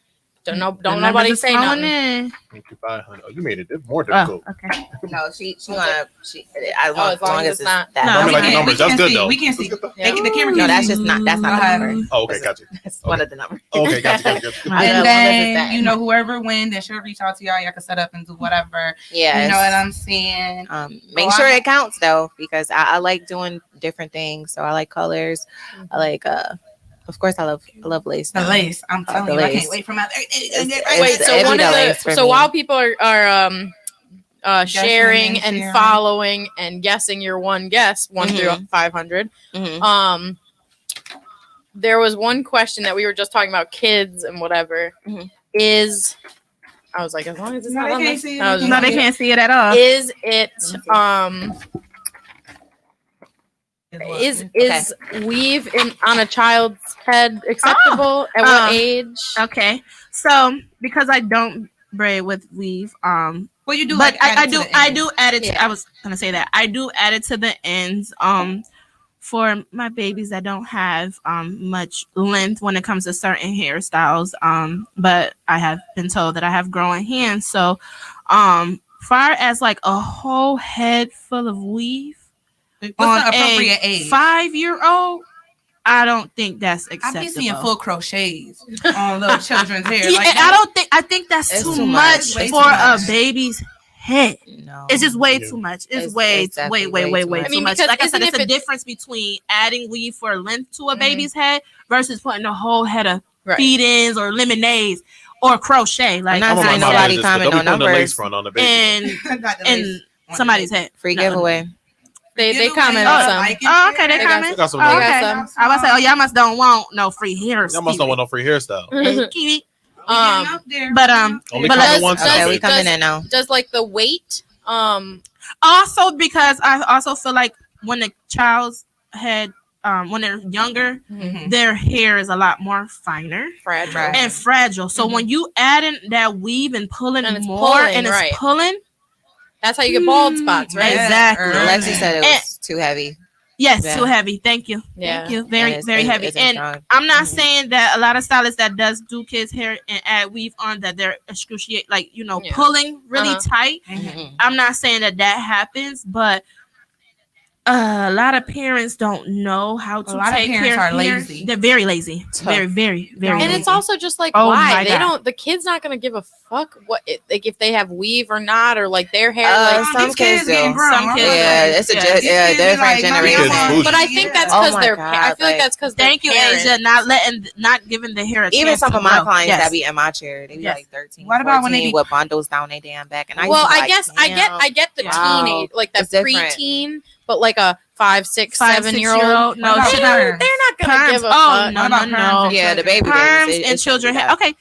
Don't The nobody numbers say is flowing nothing. in. 500. Oh, you made it more Oh, difficult. okay. no, she Okay. gonna as long as it's not- that. No, Number we like the can't- numbers. That's good though. We can see. That's good, Thank you. The camera No, can that's see. just not. That's not the number. though. Oh, okay, gotcha. That's one of the numbers. Okay, gotcha. And then whoever wins, then she'll reach out to y'all. Y'all can set up and do whatever. Yeah. You know what I'm saying? Make sure it counts though, because I like doing different things. So I like colors. I like of course I love lace. The lace. I'm telling you, I lace. can't wait for my. Wait, so every one of day lace the for so me. while people are sharing and and sharing. following and guessing your one guess 1 through 500, Mhm. there was one question that we were just talking about kids and whatever. Is I was like, as long as it's No, not they on can't the- see it. I was No, just- they can't see it at all. Is it is weave on a child's head acceptable? At what age? Okay, so because I don't braid with weave, Well, you do, but like, add I it to do the I end. do add it. Yeah. I was gonna say that I do add it to the ends. For my babies that don't have much length when it comes to certain hairstyles. But I have been told that I have growing hands. So, far as like a whole head full of weave. What's on the appropriate a age? 5-year-old, I don't think that's I acceptable. be seeing full crochets on little children's hair. Yeah, Like, I think that's It's too too much much. for a baby's head. No. It's just way Yeah. too much. It's It's way definitely way way too much. too I mean, much. because Like I said, isn't it's a if difference between adding weave for length to a Mhm. baby's head versus putting a whole head of Right. feed-ins or lemonades or crochet. Like I'm not saying nobody comment on the lace numbers. front on the baby. and Not the and lace on somebody's the head. Free No. giveaway. They Giveaway, commented y'all some. like it? Oh, okay, they They got comment. got some Oh, numbers. okay. Got some. I was say, oh, y'all must don't want no free hair. Y'all must not want no free hairstyle. Kiwi. We getting up there. But Only But comment let's- once. Okay, now, we baby. coming in now. Does like the weight also because I also feel like when the child's head when they're younger, Mhm. their hair is a lot more finer fragile? Right. and fragile. So when you add in that weave and pulling And it's more pulling, and it's right. pulling, That's how you get bald spots, right? Yeah. exactly. Right. Alexi said it was too heavy. Yes, Yeah. too heavy. Thank you. Yeah. Thank you. Very, And very it's- heavy. it's And strong. I'm not Mhm. saying that a lot of stylists that does do kids' hair and add weave on that they're excruciate, like Yeah. pulling really Uh-huh. tight. Mhm. I'm not saying that happens, but a lot of parents don't know how to A lot of take parents care are of hair. lazy. They're very lazy. Very, very, very. And lazy. it's also just like Oh why my they God. don't. The kid's not gonna give a fuck what like if they have weave or not or like their hair. Some These kids do. getting grown. Some kids Yeah, do. it's a Yeah. different These kids be like, generation. "Mommy, I Kids want-" bougie. but I think that's Oh because my they're. God, I feel like like- that's because Thank you, Asia. Not giving the hair a Even chance some to of my grow. clients Yes. that be in my chair, they be Yes. like 13. What about when they 14 be- with bundles down their damn back? And I Well, used to I like, guess I get the Wow. teenage, like that It's different. preteen, but like a 5, 6, 5, 7-year-old. 6-year-old. No, What about she's perms? not. They're not gonna Perms. give a Oh fuck. no, What no, about no. perms? Yeah, the baby Perms babies, and children. Okay,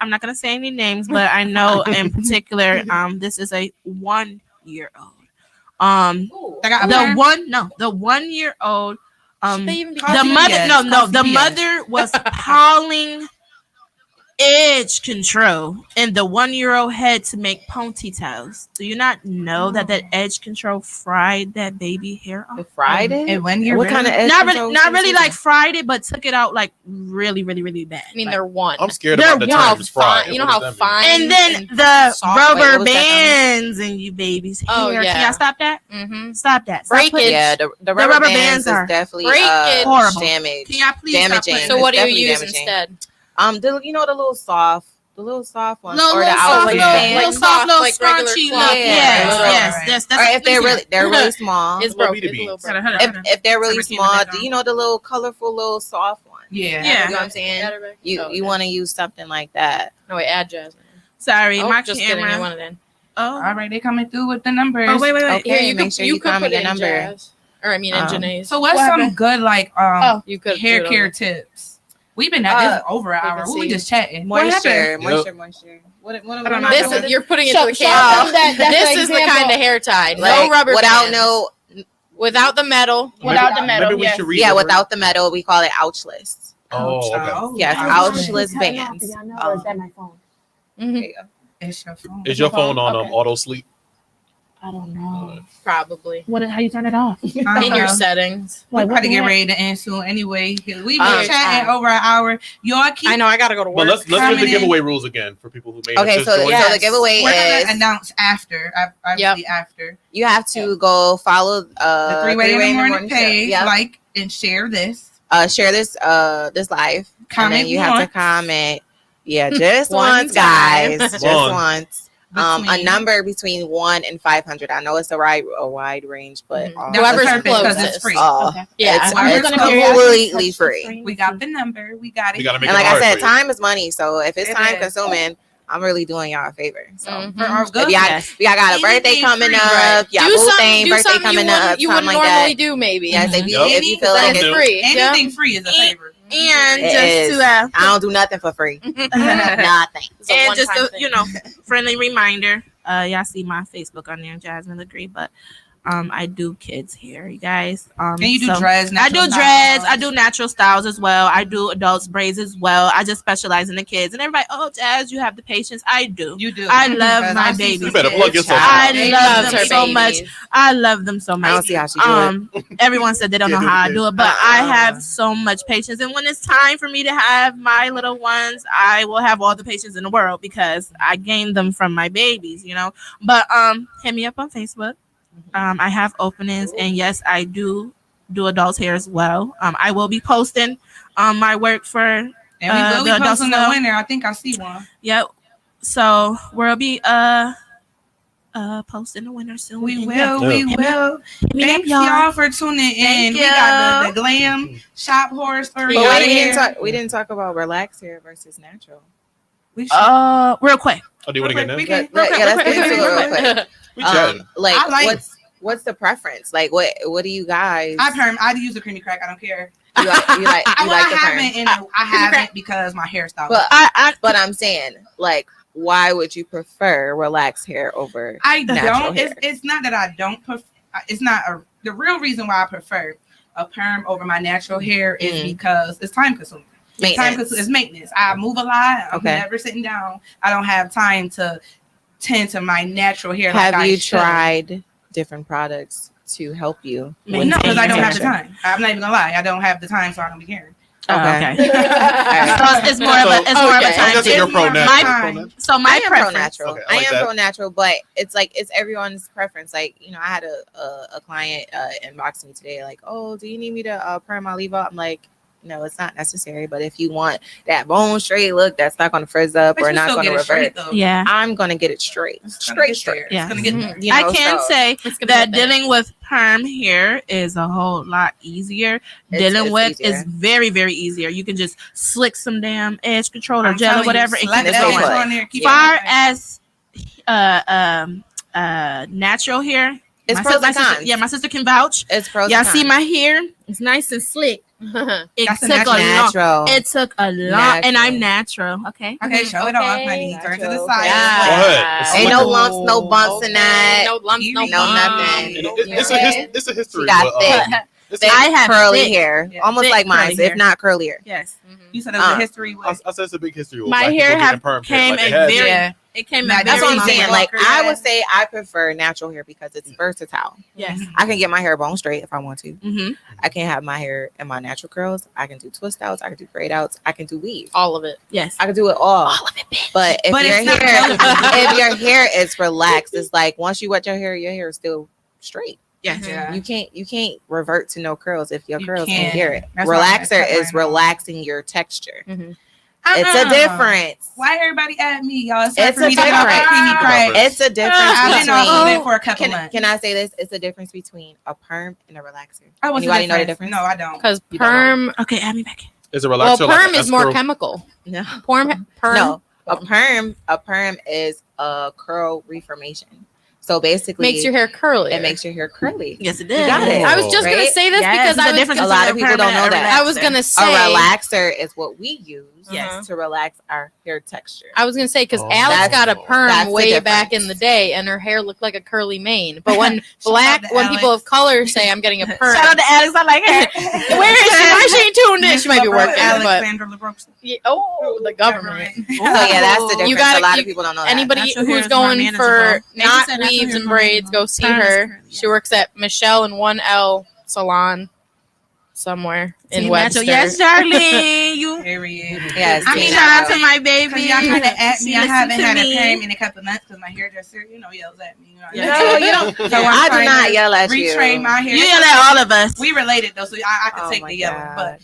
I'm not gonna say any names, but I know in particular, this is a 1-year-old. They got a The perm? 1-year-old. Should they even be Call The CPS. mother, no, Call the CPS. mother was howling edge control in the 1-year-old head to make ponytails. Do you not know that edge control fried that baby hair off? It fried it. And when you're What kind of edge Not control really, not was really using? like fried it, but took it out like really, really, really bad. I mean, Like- they're one. I'm scared They're about the You know how terms fried. fine. You know What how does that mean? fine. and then the soft. Wait, rubber what was that bands in you babies' hair. Oh, Can yeah. y'all stop that? Mm-hmm. Stop that. Stop Breakage. putting- Yeah, the rubber, rubber bands bands is are definitely breakage. Horrible. damage. Can y'all please stop damaging. putting- So It's what do you definitely use damaging. instead? You know the little soft ones, Little or the soft, outlet little, bands. little Like soft, little like regular scrunchy cloth. look. Yeah. Yes, Right. yes, Or if they're really small. It's Little broke. It's a BB. little Hold on, broke. hold on. If they're really Never seen small, that do on. you know the little colorful little soft one? Yeah. Yeah. You know what I'm saying? Add it back. You Oh, you okay. want to use something like that. No, wait, add Jasmine. Sorry, Oh, my just kidding. I camera. want it in. Oh, All right, they coming through with the numbers. oh, wait. Okay, Here, you make could sure you you could comment put your in number. Jazz. Or I mean in Janae's. So what's What some happened? good like You could hair do it care on tips? We've been at this over an we hour. can We see. just chatting. Moisture. Yep. What don't am know. I This doing? is you're putting it Show- to the show camera. them that's This an is the example. kind of hair tie. Like, No rubber without bands. Without the metal. Without the metal, Maybe we yes. should read yeah, the without the metal, we call it ouchless. Oh, okay. Yes, ouchless bands. Is that my phone? Mhm. It's your phone. Is your phone on Okay. auto sleep? I don't know. Probably. How you turn it off? In your settings. We're Like, about what to the get heck? ready to end soon anyway. 'Cause we've Um, been chatting over an hour. Y'all keep. I know I gotta go to work. But let's give the Commenting. giveaway rules again for people who may Okay, have so, just joined. so the giveaway We're is gonna announce after. Obviously after you have to go follow the Threeway in the morning show. page, Yeah. like and share this. Share this live. And Comment then you have to once. comment. Yeah, just One once, time. guys. Just One. once. A Between- number between 1 and 500. I know it's a wide range, but Mhm. That's Whoever's perfect 'cause closest. it's free. Okay. Yeah. it's, I'm it's just gonna completely free. We got the number. We got it. We gotta make And it like I hard said, for you. time is money. So if it's It time is. consuming, I'm really doing y'all a favor. So Mhm. For our if good. y'all, Yes. we got a birthday Anything coming free, up, right. y'all do boo something, thing, do birthday something coming you up, wouldn't, you something wouldn't like normally that. do, maybe. Yes, if you Any- feel like it's it's free. Yeah. Anything free is a favor. And It just is. to I don't do nothing for free. Nothing. It's a and just one-time a thing. friendly reminder. Y'all see my Facebook on there, Jasmine Agree, but I do kids hair, you guys. And you do so- dreads. I do natural dreads. styles. I do natural styles as well. I do adults braids as well. I just specialize in the kids. And everybody, oh, Jazz, you have the patience. I do. You do. I love Because my I see babies. some You better kids. plug yourself I out. They love love them her so much. babies. I love them so I much. don't see how she do it. Everyone said they don't know Can't do how I the do it, but I have so much patience. And when it's time for me to have my little ones, I will have all the patience in the world because I gained them from my babies, you know. But hit me up on Facebook. I have openings, and yes, I do adults hair as well. I will be posting my work for And we will the be adults posting as well. the winner. I think I see one. Yep. So we'll be posting the winner soon. We And will. yeah, We Hit me up. will. hit me up, Thanks y'all for tuning in. Thank We got you. the Glam Shop horror story. But out we here. didn't talk about relax hair versus natural. We should- Real quick. Oh, do you want to get We in? can- Let's get into it real quick. We chatting. Like, I like- what's the preference? Like, what do you guys? I perm. I use a creamy crack. I don't care. You like I, you well, like I the haven't, perm. and I haven't because my hairstyle. But I'm saying, like, why would you prefer relaxed hair over I natural don't. hair? It's not that I don't. It's not the real reason why I prefer a perm over my natural hair is because it's time consuming. It's maintenance. I move a lot. I'm Okay. never sitting down. I don't have time to tend to my natural hair. Have like you I should. tried different products to help you? No, because I don't have the time. time. I'm not even gonna lie. I don't have the time, so I don't be caring. Okay. So it's more of a I'm time guessing you're thing. pro natural. time. So my I am pro preference. natural. Okay, I like I am that. pro natural, but it's like it's everyone's preference. Like, you know, I had a client inbox me today, like, "Oh, do you need me to perm my leave out?" I'm like, no, it's not necessary. But if you want that bone straight look that's not going to frizz up But or you not still going to get it straight revert, though. Yeah. I'm going to get it straight. It's gonna get there. Yeah. It's gonna get there. You know, I can so say It's gonna that get there. dealing with perm hair is a whole lot easier. Dealing it's with easier. is very, very easier. You can just slick some damn edge control or I'm gel or telling you, whatever. slap And it's that so edge quick. on there, keep it far moving. as natural hair, It's my pros and sister, cons. yeah, my sister can vouch. It's pros Y'all and see cons. my hair? It's nice and slick. It That's a took a long. natural. It took a lot, and I'm natural. Okay. Okay, show it off, honey. Turn to the side. Yeah. Go ahead. Ain't no lumps, no bumps in that. No lumps, no No bumps. nothing. It's a history. She got but, thick. I have curly thick, hair, yeah, almost thick like mine, curly hair. if not curlier. Yes. You said there's a history with. I said it's a big history. With My black hair people getting have perm came like a it has. very. Yeah. It came Now, a That's very what I'm saying. long Like walker. I would say I prefer natural hair because it's versatile. Yes. I can get my hair bone straight if I want to. Mm-hmm. I can have my hair in my natural curls. I can do twist outs. I can do braid outs. I can do weave. All of it. Yes. I can do it all. All of it, bitch. But if But your it's not hair, relevant. if your hair is relaxed, it's like once you wet your hair is still straight. Yes. Yeah. You can't revert to no curls if your You curls can't. can't hear it. That's why I Relaxer cut is mine off. relaxing your texture. Mm-hmm. It's a difference. Why everybody at me, y'all? It's a difference. It's a difference I've been off of it between. for a couple months. Can I say this? It's a difference between a perm and a relaxer. I was Anybody know the difference? No, I don't. Because You don't perm, Okay, add me back. Is a well, relaxer perm like is more curl? chemical. No. Perm. No. A perm is a curl reformation. So basically, Makes your hair curly. it makes your hair curly. Yes, it You does. got it. I was just gonna Right? say this Yes, because there's I a was difference a lot of between people don't know permanent and that. I was gonna A say relaxer is what we use Yes. to relax our hair texture. I was gonna say because Oh. Alex got a That's perm the way back difference. in the day, and her hair looked like a curly mane. But when Shout out to when people Alex. of color say I'm getting a perm, Shout out to Alex. I like her. where is she? Why she ain't tuned in? She might be working, but Alexandra LaBroche. yeah, oh, the government. So yeah, that's the difference. You gotta a lot of keep- people don't know that. Anybody Natural hair who's is more going manageable. for And you not said natural weaves hair is and more braids, go see Perm is her. curly, She works at Michelle and 1L Salon somewhere in Team Webster. Natural. Yes, Darlene. You. Period. Yes, I mean, Team Shout out Natural. to my Because baby. y'all kind of at me. She I haven't listened to had a me. perm in a couple months because my hairdresser, yells at me. Yeah. No, you don't. So I'm I do trying not to yell at you. retrain my hair. You yell at all of us. We related though, so I can Oh take my the yelling, God. but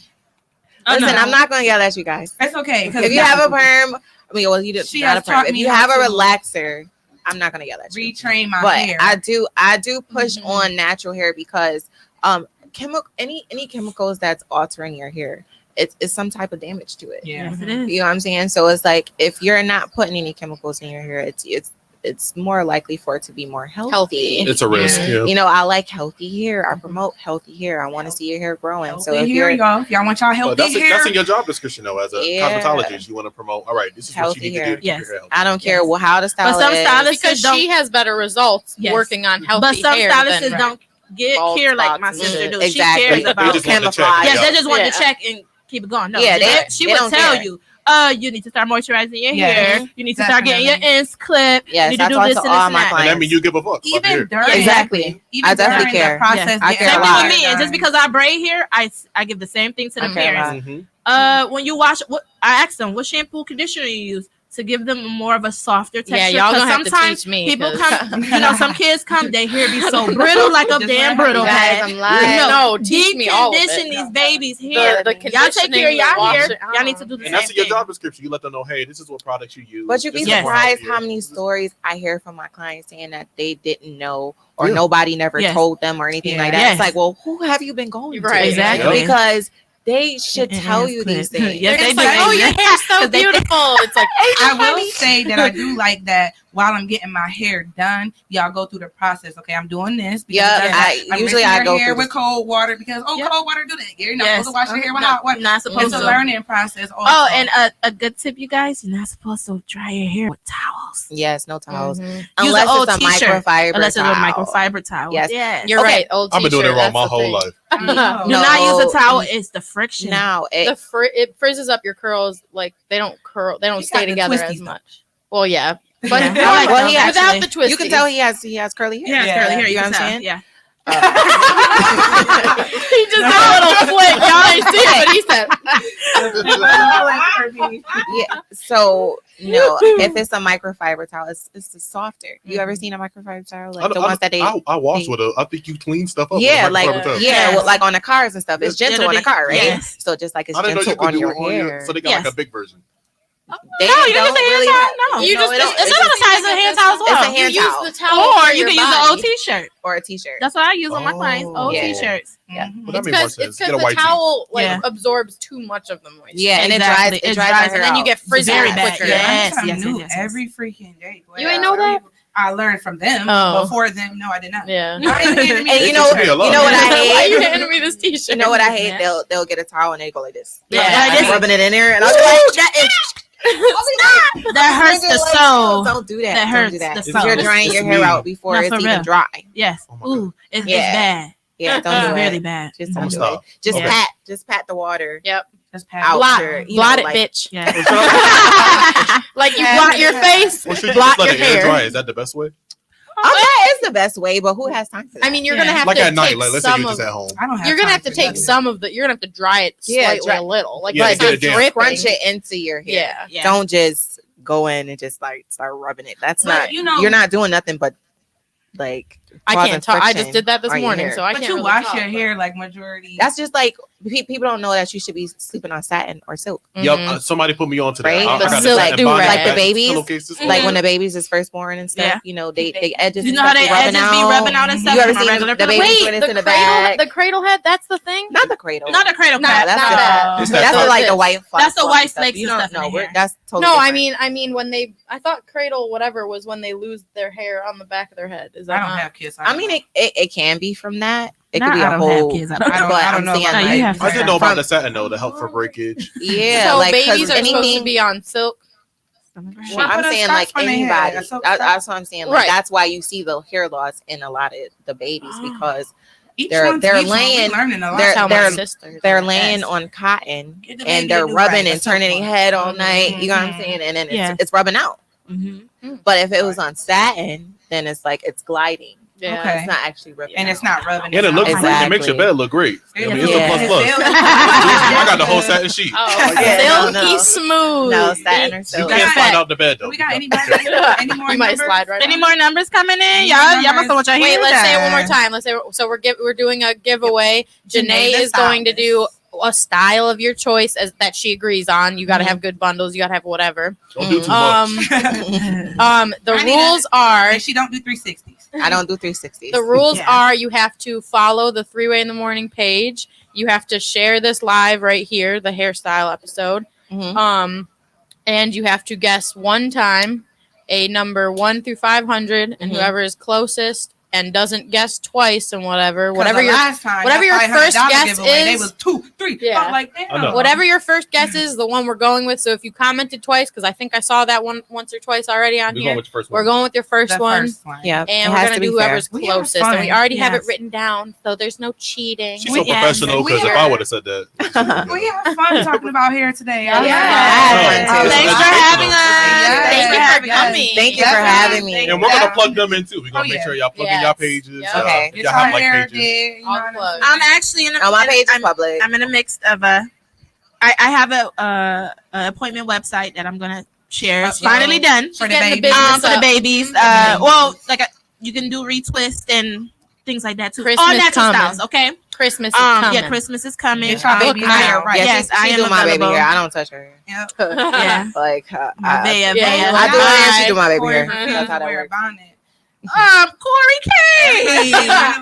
Listen, no. I'm not gonna yell at you guys. it's okay. If you have a perm, I mean, well, you did She not a has perm. taught If me you how have a to relaxer, I'm not gonna yell at you. retrain my But hair. I do push on natural hair because any chemicals that's altering your hair, it's some type of damage to it. Yeah. Yes, it is. You know what I'm saying? So it's like if you're not putting any chemicals in your hair, it's more likely for it to be more healthy. It's a risk. Yeah. You know, I like healthy hair. I promote healthy hair. I want to see your hair growing. So Healthy if hair, you're y'all. If y'all want y'all But healthy hair, that's in your job description though. As a Yeah. cosmetologist, you want to promote. All right, this is Healthy what you need hair. to do to Yes. keep your hair healthy. I don't care how the style some is. stylists because don't- she has better results Yes. working on healthy But some hair stylists than don't get bald care like my spots and sister shit. do. Exactly. She cares They about just want to check. camouflage. Yes, Yeah. they just want Yeah. to check and keep it going. No, Yeah, she they would don't tell care. you, you need to start moisturizing your Yes. hair. You need to start getting your Definitely. ends clipped. Yes, you need I to do talk this to and all this and my that. clients. And that means you give a fuck. even Here. during Exactly. even I definitely during care. the process, I Same care a thing lot. with me. And just because I braid hair, I give the same thing to the I care a parents. lot. Mhm. When you wash, I ask them what shampoo conditioner you use to give them more of a softer texture. Yeah, y'all 'Cause gonna have to sometimes teach me. people 'cause- come, some kids come, their hair be so brittle like a Just damn like- brittle Guys, head. I'm lying. No, teach Deep me all of it. condition these babies' hair. The Y'all take care of conditioning, y'all the hair. washing- Y'all need to do the And same that's in your thing. job description. You let them know, hey, this is what products you use. But you'd be This is Yes. more surprised healthier. how many stories I hear from my clients saying that they didn't know or Yeah. nobody never Yes. told them or anything like that. Yes. It's like, well, who have you been going to? Right. Exactly. Because they should Mm-mm, tell it's you clear. these things. Yes, It's they like, do. oh, your hair's so 'Cause they- beautiful. It's like, I will say that I do like that while I'm getting my hair done, y'all go through the process. Okay, I'm doing this. because Yeah, it does that. I'm usually rinsing I your go hair through with this. cold water because Yep. cold water do that. You're not Yes. supposed to wash your hair with No, hot water. not supposed It's a to. learning process. Also. Oh, and a good tip, you guys, you're not supposed to dry your hair with towels. Yes, no towels. mhm. Use Unless an old it's a t-shirt. microfiber Unless it's towel. a microfiber towel. Yes. You're Okay. right. Old I've been doing it t-shirt, wrong that's my the whole thing. life. Do No. not use No. a towel. It's the friction. Now, it, It frizzes up your curls. Like they don't curl. They don't You stay got the together twisties, as though. much. Well, yeah, but Yeah. normal, I like well, those, he without actually. the twisties. you can tell he has curly hair. Yeah, Yeah. curly hair. You know can what I'm tell. saying? Yeah. he just did a little flick. Y'all ain't see it, but he said, Yeah. So no, if it's a microfiber towel, it's softer. You ever seen a microfiber towel, like the ones that they? I wash with a. I think you clean stuff up. Yeah, with a like microfiber towel. yeah, well, like on the cars and stuff. It's Yeah. gentle on the car, right? Yes. So just like it's I didn't know you gentle could on do your it on hair. your. So they got Yes. like a big version. They No, you don't can use a hand really towel. have- No, You just- it don't- it's it's not just- the size of a hand towel as It's a well. hand you towel. use the towel, Or for you your can use an body. old t-shirt. or a t-shirt. That's what I use on my clients. Old Oh. t-shirts. Yeah. But that It's makes more because sense. Get a the white tee. towel like Yeah. absorbs too much of the moisture. Yeah, and Exactly. it dries my hair and then you out. get frizzy Very bad. quicker. Yeah. I Yes, learn yes, new yes, yes. every freaking day. Boy. You ain't know that? I learned from them. Oh. Before them, no, I did not. Yeah. I ain't hitting me And with you the know, t-shirt. you know what I Why are you hate? handing me this t-shirt? You know what I hate? Yeah. They'll get a towel and they go like this. Yeah, like like this. rubbing it in there, and I'll Ooh, be like, that is "Stop!" that hurts the Like, soul. Don't do that. That Don't hurts do that. the Because you're soul. drying your It's hair mean. out before Not it's for even real. dry. Yes. Oh my God. Ooh, it's Yeah. bad. Yeah, don't do it. Really bad. Just I'ma don't do stop. it. Just Okay. pat the water. Yep. Just pat Out Blot, your, you blot know, it, like- bitch. Yeah. Like you blot your face, Or should you blot just let your it air hair. dry? Is that the best way? That is the best way, but who has time for that? I mean, you're Yeah. gonna have Like to at night, take like let's say some you're of. just at home. I don't have You're gonna time have to for take that. some of the. You're gonna have to dry it Yeah, slightly dry- a little, like Yeah, it's to get not it damp. dripping. crunch it into your hair. Yeah. Yeah. Don't just go in and just like start rubbing it. That's But, not. you know- you're not doing nothing but like. I causing can't talk. I just friction did that this on your morning, hair. so I But can't you really wash talk, your but- hair like majority. That's just like people don't know that you should be sleeping on satin or silk. Yep, Mhm. somebody put me on to that. Right? I The got silk satin do-rag. bonnet, Like the I got babies, pillowcases. Like when the babies is first born and stuff. Yeah. You know, they edges. You and know how stuff the be rubbing edges be out. rubbing out and stuff. You ever from a seen regular the pillow? babies Wait, when it's the in the cradle, bag? the cradle head. That's the thing. Not the cradle. Not a cradle No, pad. that's not the- that. It's That's that the, like the fluffy- white. That's the fluffy white stuff. flakes You and don't stuff in know. the hair. That's totally No, I different. mean when they. I thought cradle whatever was when they lose their hair on the back of their head. Is that I don't not? have kids. I mean, it can be from that. It Nah, could be I a don't whole. have kids. I don't I don't- but I don't I'm know saying, about that. like, You have I didn't know about from- the satin though, to help for breakage. Yeah, so like babies 'cause are supposed to anything. be on silk. Well, I'm Put a saying scarf like on their head, anybody. a silk That's what I'm saying. Like Right. that's why you see the hair loss in a lot of the babies because Each they're- one to they're each one. We laying- learning a lot. they're- Tell my they're- sister. they're that. laying Yes. on cotton Get the baby and they're a do-rag, rubbing a and silk turning their one. head all night. You know what I'm Mhm. saying? And then Yeah. it's rubbing out. Mm-hmm. But if it was on satin, then it's like it's gliding. Yeah. Okay. It's not actually rubbing. And out. it's not rubbing. And it looks out. great. It makes your Exactly. bed look great. I mean, it's Yeah. a plus plus. It feels- I got the whole satin sheet. Oh, Yeah, no, silky no. smooth. No satin or You silk. can't slide out the bed though. We got You got- anybody? Any more You might numbers? slide right. Any on. more numbers coming in? Any Y'all, more y'all must numbers? have what y'all Wait, hear. let's say it one more time. Let's say we're doing a giveaway. Janae the is going to do Stylist. a style of your choice that she agrees on. You got to have good bundles. You got to have whatever. Don't do too much. The I need rules are And she don't do 360s. I don't do 360s. the rules Yeah. are you have to follow the Threeway in the Morning page. You have to share this live right here, the hairstyle episode. Mhm. And you have to guess one time a number 1 through 500, and Mhm. whoever is closest and doesn't guess twice and whatever your last time, whatever that your first $500 guess giveaway, they is- was 2, 3. Yeah. I'm like, I know. damn. whatever your first guess is, the one we're going with. So if you commented twice, because I think I saw that one once or twice already on We're here, going with the first we're one. going with your first The one. first one. Yeah, And it we're has gonna to be do fair. whoever's We have closest, and we fun. already have it Yes. written down, so there's no cheating. She's so Yeah. professional because if We I are- would have said that. We have fun talking about hair today. Yeah. Yeah. Oh, Thanks for having us. Yes. Thank you for Yes. coming. Thank you for having me. And we're gonna plug them in too. We're gonna Oh, make yeah. sure y'all plug in Yes. y'all pages. Yeah. Okay. Get Y'all your have like hair pages. did. You know All what I'm plugged. saying? I'm actually in a, Oh, my page is I'm, public. I'm in a mix of I have a appointment website that I'm gonna share. It's finally done For the Getting the baby. business for the up. babies. Well, like you can do retwist and things like that too. Christmas All natural coming. styles, okay? Christmas is coming. Yeah, Christmas is coming. Get your baby hair right. Yes, I she am do my baby available. hair. I don't touch her hair. Yep. Yeah, Like my baby. yeah, I do her hair. She do my baby Corey hair. refuses That's how to that wear a works. bonnet. Corey K.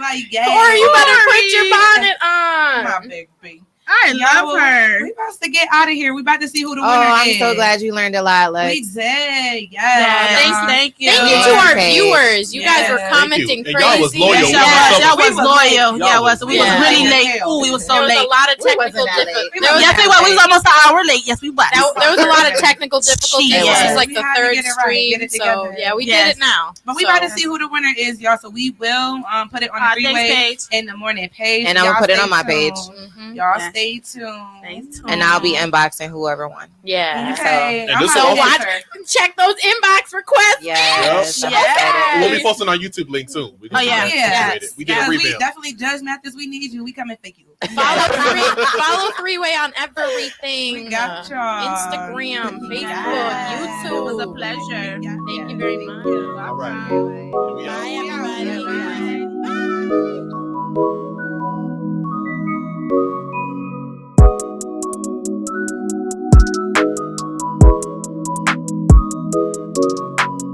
Like, yeah. Or you better put your bonnet My on. big B. I love her. We about to get out of here. We about to see who the Oh, winner I'm is. so glad you learned a lot. Like, We did. Yeah, Yes. thank you. Thank you Yeah. to our Okay. viewers. You guys were Yeah. commenting Thank you. And y'all was crazy. loyal. Yes, We y'all was was. so- Y'all was we was loyal. late. Yeah, Y'all was. was We was late. really Yeah. late. Ooh, we was so There was late. a lot of We wasn't technical that late. difficulties. Yes, we was. We was almost an hour late. Yes, we was. There was a lot of technical difficulties. Shit. This is like We the had to third get it right, stream. get it So together. yeah, we Yes. did it now. But we So- about to see who the winner is, y'all. So we will put it on the Thanks, Threeway page. in the morning page. And I'm gonna Y'all put it stay on my tuned. page. Mhm. Y'all Yes. stay tuned. and I'll be unboxing whoever won. Yeah. Okay. And this I'm is gonna also- answer. Check those inbox requests. Yes. I'm Yes. excited. We'll be posting our YouTube link soon. We Oh, yeah. Yes. We did a Yes, we revamp. definitely Judge Mathis. We need you. We come and thank you. Follow Threeway on everything. We got y'all. Instagram, Facebook, Yes. YouTube. It was a pleasure. Thank you very much. All right. We out. Bye, everybody.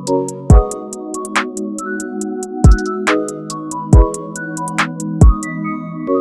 Bye.